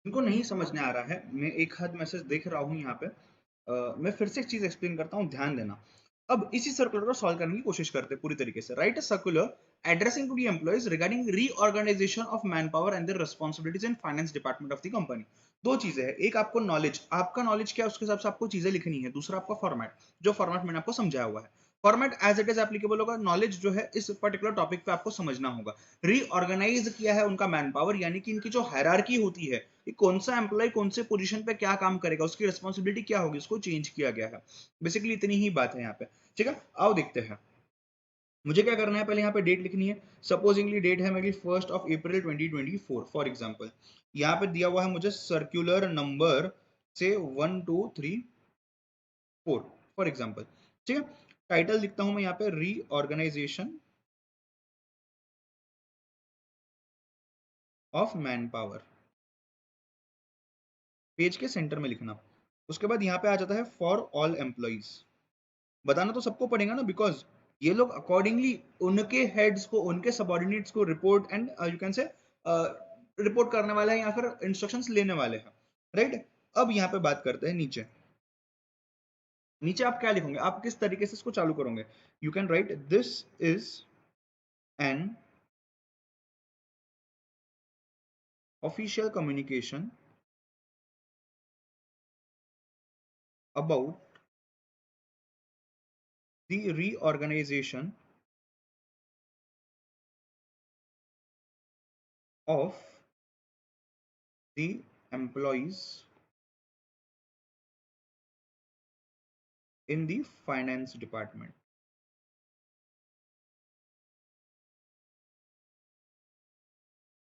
Speaker 1: इनको नहीं समझ में आ रहा है, मैं एक हाथ मैसेज देख रहा हूँ यहाँ पे। मैं फिर से एक चीज एक्सप्लेन करता हूँ, ध्यान देना। अब इसी सर्कुलर को सॉल्व करने की कोशिश करते हैं पूरी तरीके से। Write a circular addressing to the employees regarding reorganisation of manpower and their responsibilities in finance department of the company. दो चीजें हैं, एक आपको नॉलेज, आपका नॉलेज क्या है उसके हिसाब से आपको चीजें लिखनी है, दूसरा आपका फॉर्मेट, जो फॉर्मेट मैंने आपको समझाया हुआ है। Format as it is applicable होगा, नॉलेज जो है इस पर्टिकुलर टॉपिक पे आपको समझना होगा। रीऑर्गेनाइज किया है उनका मैन पावर, यानी कि इनकी जो हायरार्की होती है कि कौन सा एम्प्लॉय कौन से पोजीशन पे क्या काम करेगा, उसकी रिस्पॉन्सिबिलिटी क्या होगी, उसको चेंज किया गया है। बेसिकली इतनी ही बात है यहाँ पे। ठीक है, आओ देखते हैं। मुझे क्या करना है, पहले यहाँ पे डेट लिखनी है। सपोजिंगली डेट है मेरी 1 अप्रैल 2024 फॉर एग्जाम्पल। यहाँ पे दिया हुआ है मुझे सर्क्यूलर नंबर से 1234 फॉर एग्जाम्पल। ठीक है, टाइटल लिखता हूं मैं यहाँ पे reorganisation of manpower, page के सेंटर में लिखना। उसके बाद यहाँ पे आ जाता है फॉर ऑल एम्प्लॉइज। बताना तो सबको पड़ेगा ना, बिकॉज ये लोग अकॉर्डिंगली उनके हेड्स को, उनके सबॉर्डिनेट्स को रिपोर्ट एंड यू कैन से रिपोर्ट करने वाले हैं या फिर इंस्ट्रक्शंस लेने वाले हैं। राइट, अब यहाँ पे बात करते हैं नीचे। नीचे आप क्या लिखोगे, आप किस तरीके से इसको चालू करोगे? You can write this is an official communication about the reorganization of the employees in the finance department.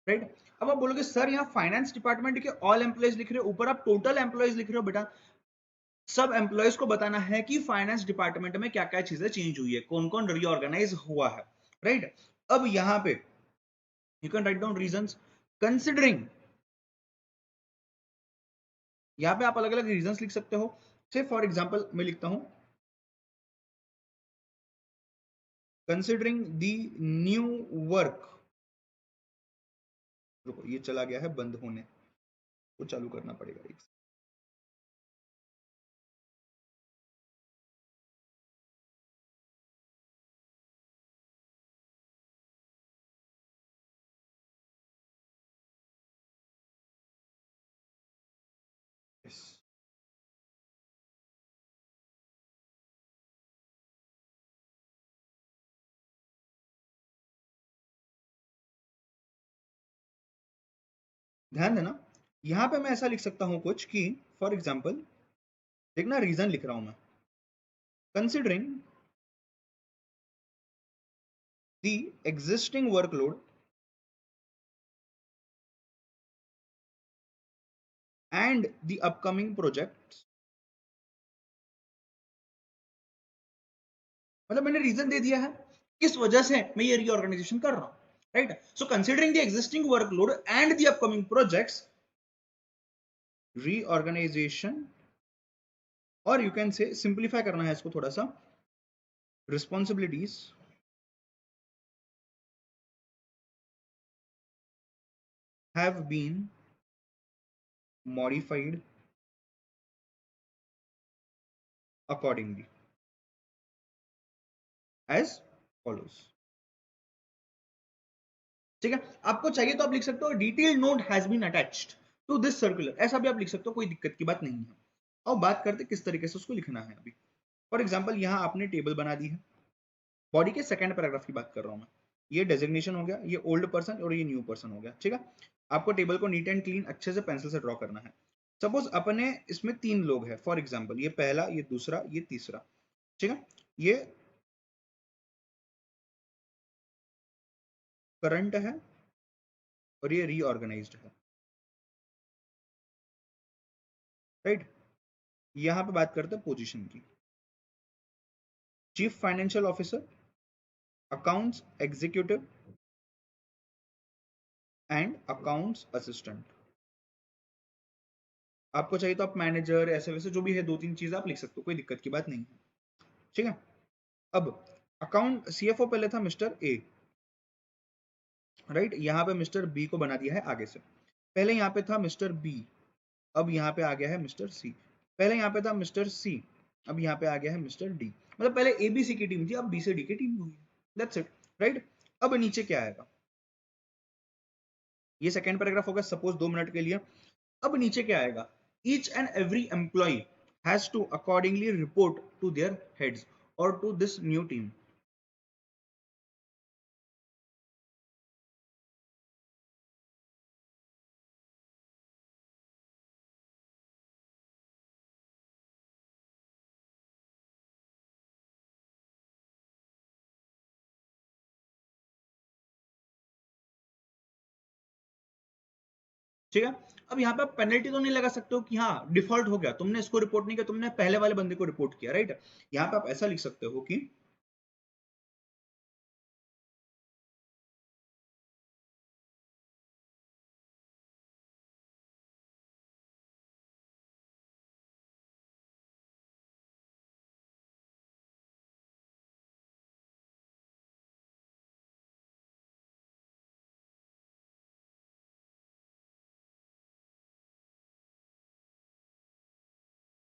Speaker 1: Right, अब आप बोलोगे सर यहाँ फाइनेंस डिपार्टमेंट के ऑल एम्प्लॉयज लिख रहे हो, ऊपर आप टोटल एम्प्लॉयज लिख रहे हो। बेटा, सब एम्प्लॉयज को बताना है कि फाइनेंस डिपार्टमेंट में क्या क्या चीजें चेंज हुई है, कौन कौन रीऑर्गेनाइज हुआ है। राइट, अब यहाँ पे you can write down reasons considering. यहाँ पे आप अलग अलग रीजंस लिख सकते हो। से फॉर एग्जांपल मैं लिखता हूं कंसिडरिंग द न्यू वर्क। रुको, ये चला गया है बंद होने, को चालू करना पड़ेगा एक। yes. ध्यान देना, यहां पे मैं ऐसा लिख सकता हूं कुछ कि फॉर एग्जांपल देखना, रीजन लिख रहा हूं मैं, considering the existing workload and the upcoming project. मतलब मैंने रीजन दे दिया है किस वजह से मैं ये रीऑर्गेनाइजेशन कर रहा हूं। Right, so considering the existing workload and the upcoming projects, reorganisation, और यू कैन से सिंप्लीफाई करना है इसको थोड़ा सा, responsibilities have been modified accordingly as follows। ठीक है, आपको चाहिए तो आप लिख सकते हो detail note has been attached to this circular, ऐसा भी आप लिख सकते हो, कोई दिक्कत की बात नहीं है। और बात करते किस तरीके से उसको लिखना है। अभी फॉर एग्जांपल यहां आपने टेबल बना दी है, बॉडी के सेकंड पैराग्राफ की बात कर रहा हूं मैं। ये डेजिग्नेशन हो गया, ये ओल्ड पर्सन और ये न्यू पर्सन हो गया। ठीक है, आपको टेबल को नीट एंड क्लीन अच्छे से पेंसिल से ड्रॉ करना है। सपोज अपने इसमें 3 लोग हैं, फॉर एग्जाम्पल ये पहला, ये दूसरा, ये तीसरा। ठीक है, ये करंट है और ये रीऑर्गेनाइज्ड है। राइट, यहां पे बात करते हैं पोजीशन की। Chief financial officer, accounts executive and accounts assistant. आपको चाहिए तो आप मैनेजर, ऐसे वैसे जो भी है 2-3 चीज आप लिख सकते हो, कोई दिक्कत की बात नहीं है। ठीक है, अब अकाउंट सीएफओ पहले था मिस्टर ए। राइट, यहां पे मिस्टर बी को बना दिया है आगे से। पहले यहाँ पे था मिस्टर बी, अब यहाँ पे आ गया है मिस्टर सी। पहले यहाँ पे था मिस्टर सी, अब यहाँ पे आ गया है मिस्टर डी। मतलब पहले ए बी सी की टीम थी, अब बी से डी की टीम हुई। That's it, right. अब नीचे क्या आएगा, ये सेकंड पैराग्राफ होगा सपोज 2 मिनट के लिए। अब नीचे क्या आएगा, each and every employee has to accordingly report to their heads और टू दिस न्यू टीम। ठीक है। अब यहाँ पे आप पेनल्टी तो नहीं लगा सकते हो कि हाँ डिफॉल्ट हो गया, तुमने इसको रिपोर्ट नहीं किया, तुमने पहले वाले बंदे को रिपोर्ट किया, राइट। यहाँ पे आप ऐसा लिख सकते हो कि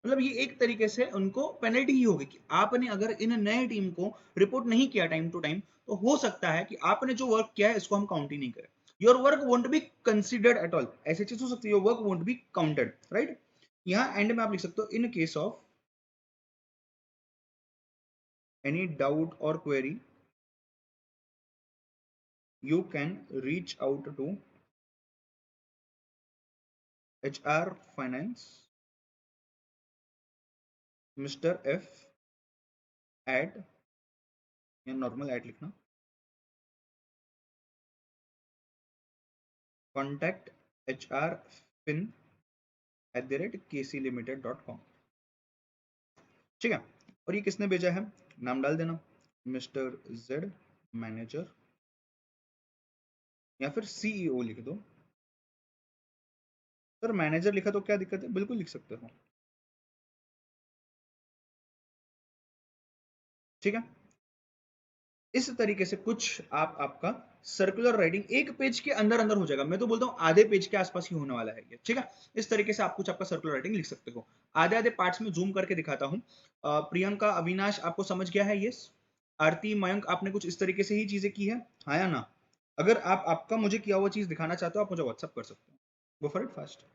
Speaker 1: मतलब ये एक तरीके से उनको पेनल्टी ही होगी कि आपने अगर इन नए टीम को रिपोर्ट नहीं किया टाइम टू टाइम, तो हो सकता है कि आपने जो वर्क किया है इसको हम काउंट ही नहीं करें। Your work won't be considered at all, ऐसी चीज हो सकती है, your work won't be counted, right. यहाँ एंड में आप लिख सकते हो in case of any doubt और query you can reach out to HR finance Mr. F at, या नॉर्मल एट लिखना, contact HR fin @kclimited.com। ठीक है। और ये किसने भेजा है, नाम डाल देना, मिस्टर जेड मैनेजर, या फिर सीईओ लिख दो। सर मैनेजर लिखा तो क्या दिक्कत है, बिल्कुल लिख सकते हो। ठीक है। इस तरीके से कुछ आप आपका सर्कुलर राइटिंग एक पेज के अंदर अंदर हो जाएगा, मैं तो बोलता हूँ आधे पेज के आसपास ही होने वाला है ये। ठीक है। इस तरीके से आप कुछ आपका सर्कुलर राइटिंग लिख सकते हो। आधे आधे पार्ट्स में जूम करके दिखाता हूँ। प्रियंका अविनाश आपको समझ गया है, यस। आरती मयंक आपने कुछ इस तरीके से ही चीजें की है, हाँ या ना। अगर आप आपका मुझे किया हुआ चीज दिखाना चाहते हो आप मुझे व्हाट्सअप कर सकते हो। गो for it fast.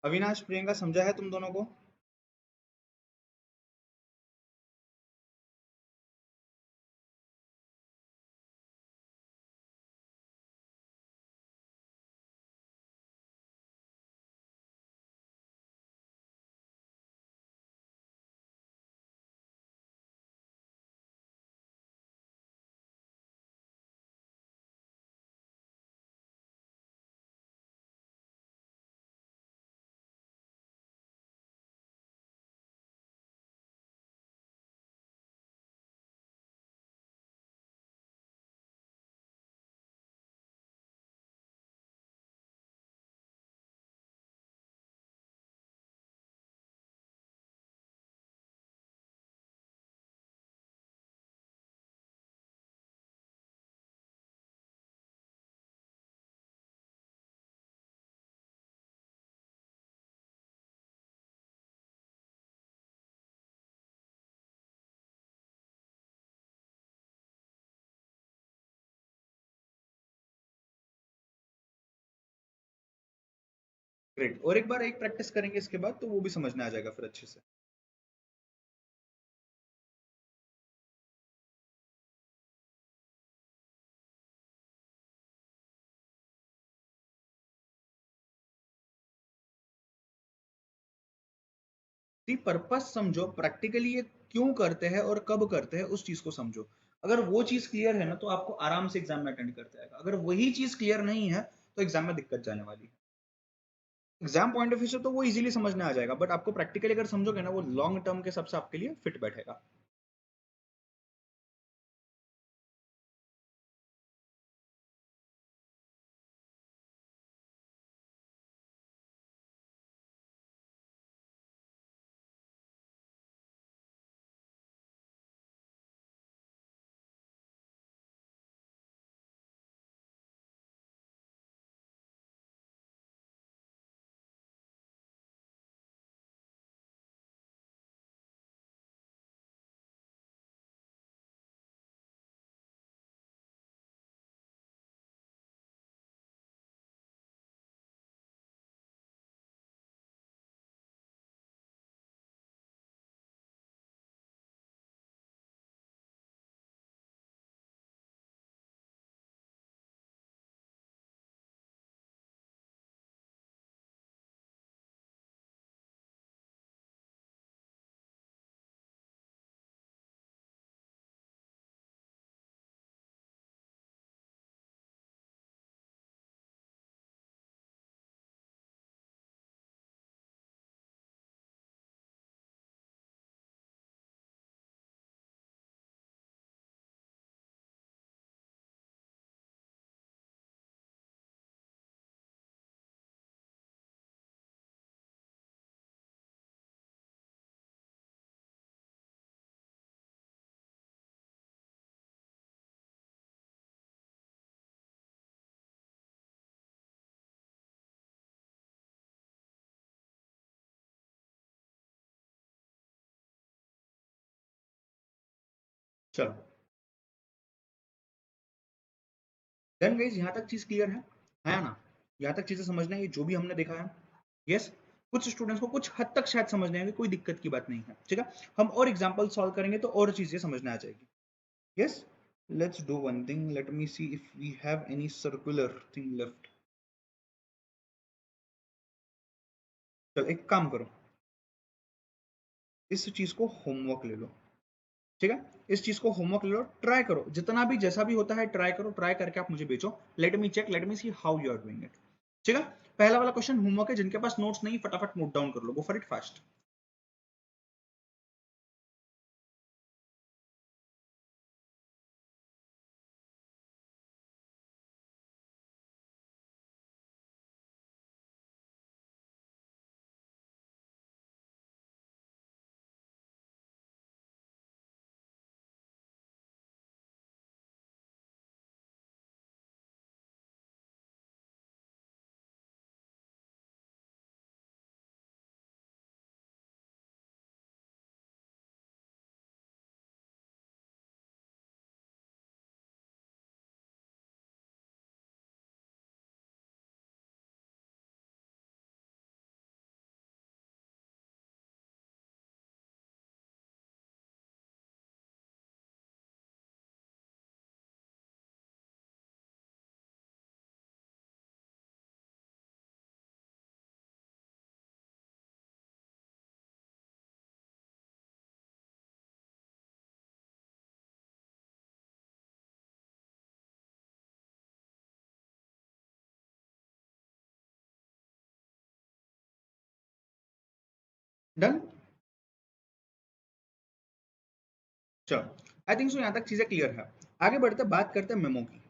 Speaker 1: Avinash Priyanka समझा है तुम दोनों को। ग्रेट। और एक बार एक प्रैक्टिस करेंगे इसके बाद तो वो भी समझ में आ जाएगा फिर अच्छे से। पर्पस समझो, प्रैक्टिकली ये क्यों करते हैं और कब करते हैं उस चीज को समझो। अगर वो चीज क्लियर है ना तो आपको आराम से एग्जाम में अटेंड करते आएगा। अगर वही चीज क्लियर नहीं है तो एग्जाम में दिक्कत जाने वाली है। एग्जाम पॉइंट ऑफ व्यू से तो वो इजीली समझ में आ जाएगा, बट आपको प्रैक्टिकली अगर समझोगे ना वो लॉन्ग टर्म के सबसे आपके लिए फिट बैठेगा। चलो देन गाइस, यहाँ तक चीज क्लियर है ना? यहाँ तक चीजें समझना है, ये जो भी हमने देखा है। यस। कुछ स्टूडेंट्स को कुछ हद तक शायद समझने आएंगे, कोई दिक्कत की बात नहीं है, ठीक है। हम और एग्जांपल सॉल्व करेंगे तो और चीजें समझने आ जाएगी। Yes. Let's do one thing, let me see if we have any circular thing left. चलो एक काम करो, इस चीज को होमवर्क ले लो, ठीक है। इस चीज को होमवर्क ले लो, ट्राई करो, जितना भी जैसा भी होता है ट्राई करो, ट्राई करके आप मुझे भेजो। Let me check, let me see how you are doing it, ठीक है। पहला वाला क्वेश्चन होमवर्क है, जिनके पास नोट्स नहीं फटाफट नोट डाउन कर लो, go for it fast. Done. चलो आई थिंक सो यहाँ तक चीजें क्लियर है। आगे बढ़ते बात करते हैं मेमो की।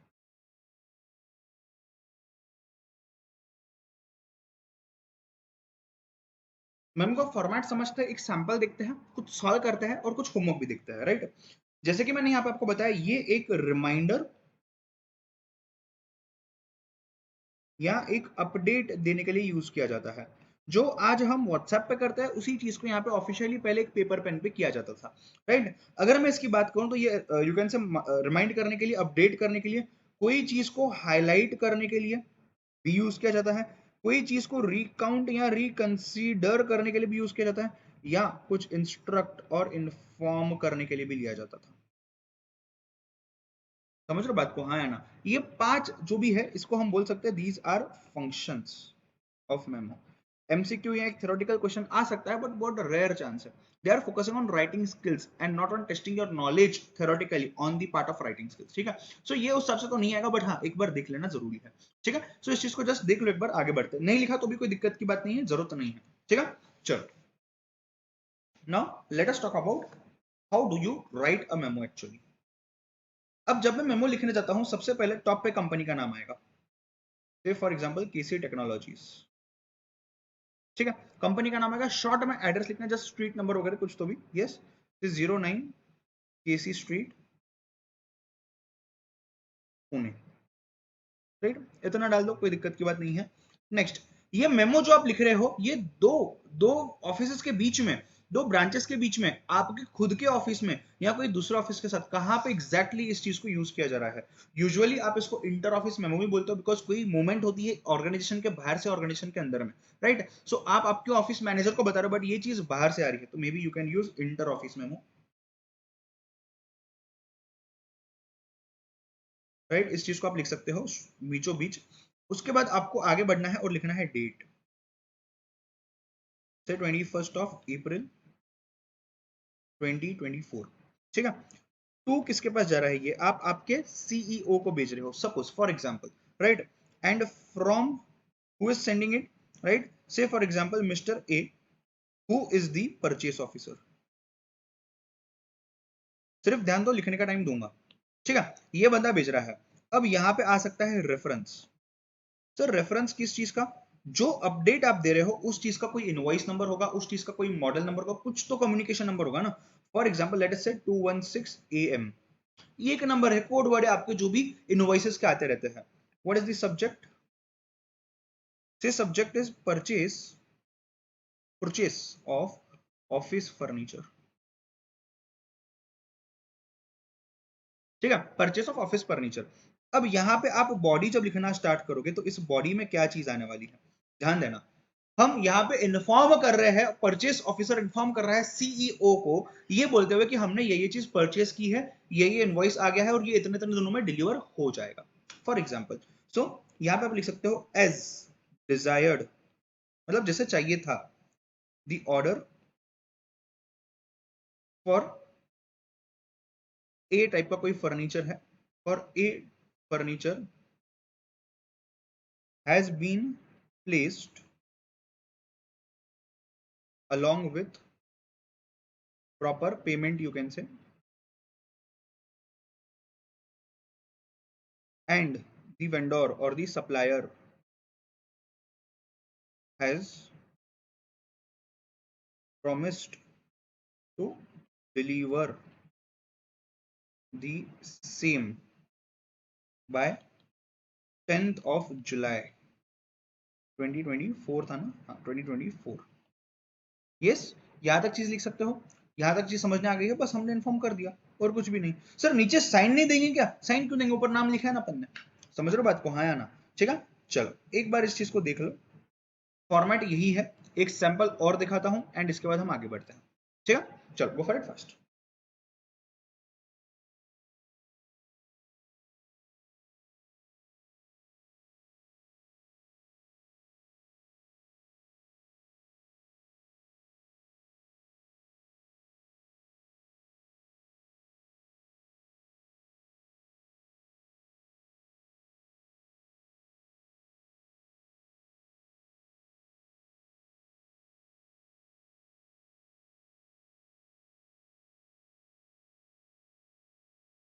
Speaker 1: मेमो का फॉर्मेट समझते हैं, एक सैंपल देखते हैं, कुछ सॉल्व करते हैं और कुछ होमवर्क भी देखते हैं, राइट। जैसे कि मैंने यहाँ पे आपको बताया, ये एक रिमाइंडर या एक अपडेट देने के लिए यूज किया जाता है। जो आज हम व्हाट्सएप पे करते हैं उसी चीज को यहाँ पे ऑफिशियली पहले एक पेपर पेन पे किया जाता था, राइट। अगर मैं इसकी बात करूं तो ये यू कैन से रिमाइंड करने के लिए, अपडेट करने के लिए, कोई चीज को हाईलाइट करने के लिए भी यूज किया जाता है, कोई चीज को रिकाउंट या रिकंसीडर करने के लिए भी यूज किया जाता है, या कुछ इंस्ट्रक्ट और इन्फॉर्म करने के लिए भी लिया जाता था। समझ रहे हो बात को, हाँ या ना? ये 5 जो भी है इसको हम बोल सकते हैं these are functions of memo. MCQ या एक थ्योरेटिकल क्वेश्चन आ सकता है, बट बहुत रेयर चांस है। They are focusing on writing skills and not on testing your knowledge theoretically on the part of writing skills, ठीक है? सो ये उस हिसाब से तो नहीं आएगा, बट हाँ एक बार देख लेना जरूरी है, ठीक है? सो इस चीज को जस्ट देख लो एक बार, आगे बढ़ते। नहीं लिखा तो भी कोई दिक्कत की बात नहीं है, जरूरत नहीं है, ठीक है? चलो, now let us talk about how do you right a memo actually. अब जब मैं मेमो लिखने जाता हूं, सबसे पहले टॉप पे कंपनी का नाम आएगा, फॉर एग्जाम्पल केसी टेक्नोलॉजीज, ठीक है? कंपनी का नाम आएगा, शॉर्ट में एड्रेस लिखना, जस्ट स्ट्रीट नंबर वगैरह कुछ तो भी, यस, 09 केसी स्ट्रीट, पुणे, राइट? इतना डाल दो, कोई दिक्कत की बात नहीं है। नेक्स्ट, ये मेमो जो आप लिख रहे हो, ये दो दो ऑफिस के बीच में, दो ब्रांचेस के बीच में, आपके खुद के ऑफिस में या कोई दूसरे ऑफिस के साथ, कहां पे एग्जैक्टली इस चीज को यूज किया जा रहा है? यूजुअली आप इसको इंटर ऑफिस मेमो भी बोलते हो, बिकॉज कोई मूवमेंट होती है ऑर्गेनाइजेशन के बाहर से ऑर्गेनाइजेशन के अंदर में, राइट? सो आप आपके ऑफिस मैनेजर को बता रहे हो, बट ये चीज बाहर से आ रही है, तो may be you can use inter office memo, right? इस चीज को आप लिख सकते हो बीचों बीच। उसके बाद आपको आगे बढ़ना है और लिखना है डेट, से 21 अप्रैल 2024, ठीक है? टू किसके पास जा रहा है? ये आप आपके सीईओ को भेज रहे हो, suppose for example, right? And from who is sending it, right? Say for example mister A, who is the purchase officer. सिर्फ ध्यान दो, लिखने का टाइम दूंगा, ठीक है? ये बंदा भेज रहा है। अब यहां पे आ सकता है रेफरेंस। सर रेफरेंस किस चीज का? जो अपडेट आप दे रहे हो उस चीज का कोई इनवॉइस नंबर होगा, उस चीज का कोई मॉडल नंबर होगा, कुछ तो कम्युनिकेशन नंबर होगा ना। फॉर एग्जांपल लेट अस से 216 AM, ये एक नंबर है, कोड वर्ड है आपके जो भी इनवॉइसेस के आते रहते हैं। What is the subject? Say subject is purchase of office furniture, ठीक है? Purchase of office furniture. अब यहाँ पे आप बॉडी जब लिखना स्टार्ट करोगे तो इस बॉडी में क्या चीज आने वाली है, ध्यान देना। हम यहाँ पे इन्फॉर्म कर रहे हैं, परचेस ऑफिसर इन्फॉर्म कर रहा है सीईओ को, ये बोलते हुए कि हमने ये चीज परचेस की है, ये इनवॉइस आ गया है और ये इतने इतने दिनों में डिलीवर हो जाएगा, फॉर एग्जाम्पल। सो यहाँ पे आप लिख सकते हो एज डिजायर्ड, मतलब जैसे चाहिए था, the order for a type का कोई फर्नीचर है, और a furniture has been placed along with proper payment, you can say, and the vendor or the supplier has promised to deliver the same by 10th of July 2024 था ना, हाँ 2024, यस। यहां तक चीज लिख सकते हो, यहां तक चीज समझने आ गई है, बस हमने इन्फॉर्म कर दिया और कुछ भी नहीं। सर नीचे साइन नहीं देंगे क्या? साइन क्यों देंगे, ऊपर नाम लिखा है ना अपन ने। समझ रहे हो बात को, हाँ या ना? ठीक है, चलो एक बार इस चीज को देख लो। फॉर्मेट यही है, एक सैंपल और दिखाता हूं एंड इसके बाद हम आगे बढ़ते हैं, ठीक है? चलो गो फॉर इट फर्स्ट।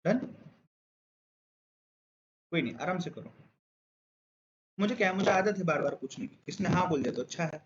Speaker 1: डन, कोई नहीं, आराम से करो। मुझे क्या है, मुझे आदत है बार बार पूछने की, इसने हाँ बोल दिया तो अच्छा है।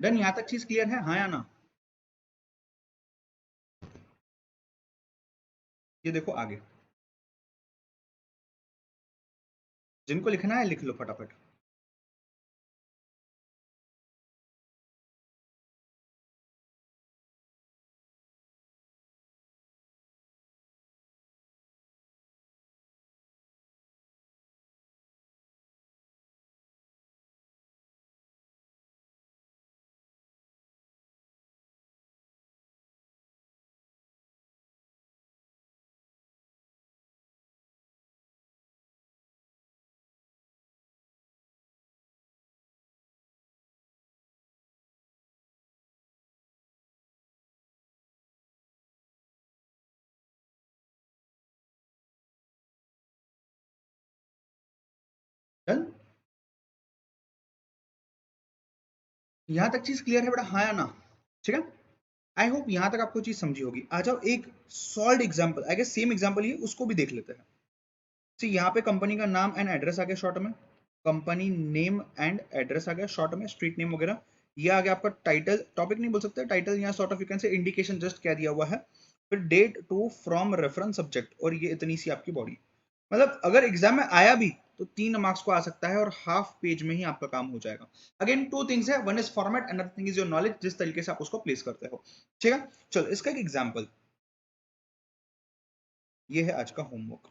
Speaker 1: देन यहां तक चीज क्लियर है, हाँ या ना? ये देखो आगे, जिनको लिखना है लिख लो फटाफट। डन, यहां तक चीज क्लियर है बेटा, हाँ या ना? ठीक है, आई होप यहां तक आपको चीज समझी होगी। आ जाओ एक solved example, I guess same example ही है, उसको भी देख लेते हैं। सी यहाँ पे कंपनी का नाम एंड एड्रेस आ गया शॉर्ट में, कंपनी नेम एंड एड्रेस आ गया शॉर्ट में, स्ट्रीट नेम वगैरह। ये आ गया आपका टाइटल, टॉपिक नहीं बोल सकते टाइटल, यहाँ sort of you can say indication just क्या दिया हुआ है। फिर date to from reference subject, और ये इतनी सी आपकी बॉडी। मतलब अगर एग्जाम में आया भी तो 3 मार्क्स को आ सकता है, और हाफ पेज में ही आपका काम हो जाएगा। अगेन टू थिंग्स है, one is format, another thing is your knowledge, जिस तरीके से आप उसको प्लेस करते हो। ठीक है, चलो इसका एक एग्जाम्पल, ये है आज का होमवर्क।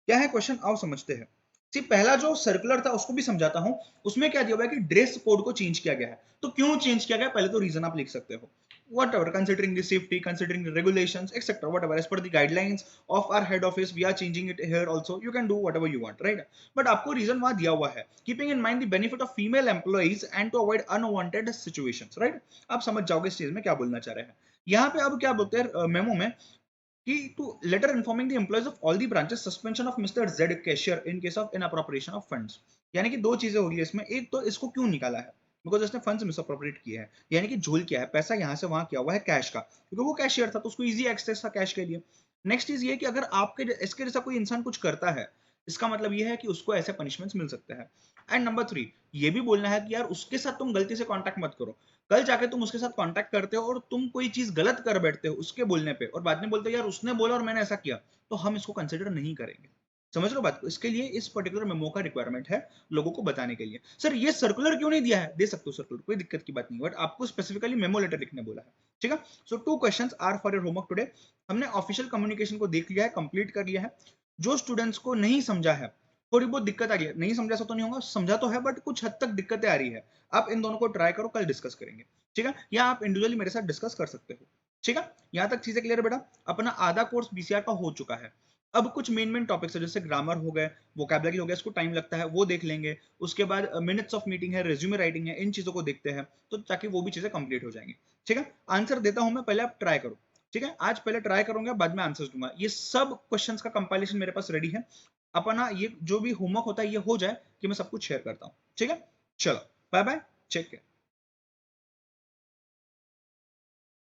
Speaker 1: क्या है क्वेश्चन, आओ समझते हैं। सी पहला जो सर्कुलर था उसको भी समझाता हूं। उसमें क्या दिया हुआ है कि ड्रेस कोड को चेंज किया गया है। तो क्यों चेंज किया गया, पहले तो रीजन आप लिख सकते हो। Whatever, considering the safety, considering the regulations, etc. Whatever, as per the guidelines of our head office, we are changing it here also. You can do whatever you want, right? But आपको रीजन वहां दिया हुआ है, keeping in mind the benefit of female employees and to avoid unwanted situations, right? आप समझ जाओगे इस चीज में क्या बोलना चाह रहे हैं। यहाँ पे अब क्या बोलते हैं मेमो में, कि to letter informing the employees of all the branches suspension of Mr. Z cashier in case of inappropriation of funds। यानी कि दो चीजें होगी इसमें, एक तो इसको क्यों निकाला है, बिकॉज इसने फंड्स मिसअप्रोप्रिएट किए हैं, यानी कि झोल किया है, पैसा यहां से वहां किया हुआ है कैश का, क्योंकि वो कैशियर था तो उसको इजी एक्सेस था कैश के लिए। नेक्स्ट चीज ये कि अगर आपके इसके जैसा कोई इंसान कुछ करता है, इसका मतलब ये है कि उसको ऐसे पनिशमेंट्स मिल सकते हैं। एंड नंबर 3, ये भी बोलना है कि यार उसके साथ तुम गलती से कांटेक्ट मत करो। कल जाके तुम उसके साथ कांटेक्ट करते हो और तुम कोई चीज गलत कर बैठते हो उसके बोलने पे, और बाद में बोलते हो यार उसने बोला और मैंने ऐसा किया, तो हम इसको कंसिडर नहीं करेंगे। समझ लो बात को, इसके लिए इस पर्टिकुलर मेमो का रिक्वायरमेंट है लोगों को बताने के लिए। सर ये सर्कुलर क्यों नहीं दिया है, दे सकते हो सर्कुलर, कोई दिक्कत की बात नहीं, बट आपको स्पेसिफिकली मेमो लेटर लिखने बोला है। ठीक है, so 2 questions are for your homework today. हमने ऑफिशियल कम्युनिकेशन को देख लिया है, कंप्लीट कर लिया है। जो स्टूडेंट्स को नहीं समझा है, थोड़ी बहुत दिक्कत आ रही है, नहीं समझा सा तो नहीं होगा, समझा तो है बट कुछ हद तक दिक्कतें आ रही है, आप इन दोनों को ट्राई करो, कल डिस्कस करेंगे। ठीक है, या आप इंडिविजुअली मेरे साथ डिस्कस कर सकते हो। ठीक है, यहां तक चीजें क्लियर है बेटा? अपना आधा कोर्स बीसीआर का हो चुका है। अब कुछ मेन मेन टॉपिक्स है, जैसे ग्रामर हो गए, वोकैबुलरी हो गया, इसको टाइम लगता है वो देख लेंगे। उसके बाद मिनट्स ऑफ मीटिंग है, रिज्यूमे राइटिंग है, इन चीजों को देखते हैं, तो ताकि वो भी चीजें कंप्लीट हो जाएंगी। ठीक है, आंसर देता हूं मैं, पहले आप ट्राई करो। ठीक है, आज पहले ट्राई करूंगा, बाद में आंसर दूंगा। ये सब क्वेश्चंस का कंपाइलेशन मेरे पास रेडी है। अपना ये जो भी होमवर्क होता है ये हो जाए कि मैं सब कुछ शेयर करता हूँ। ठीक है, चलो बाय बाय, चेक केयर।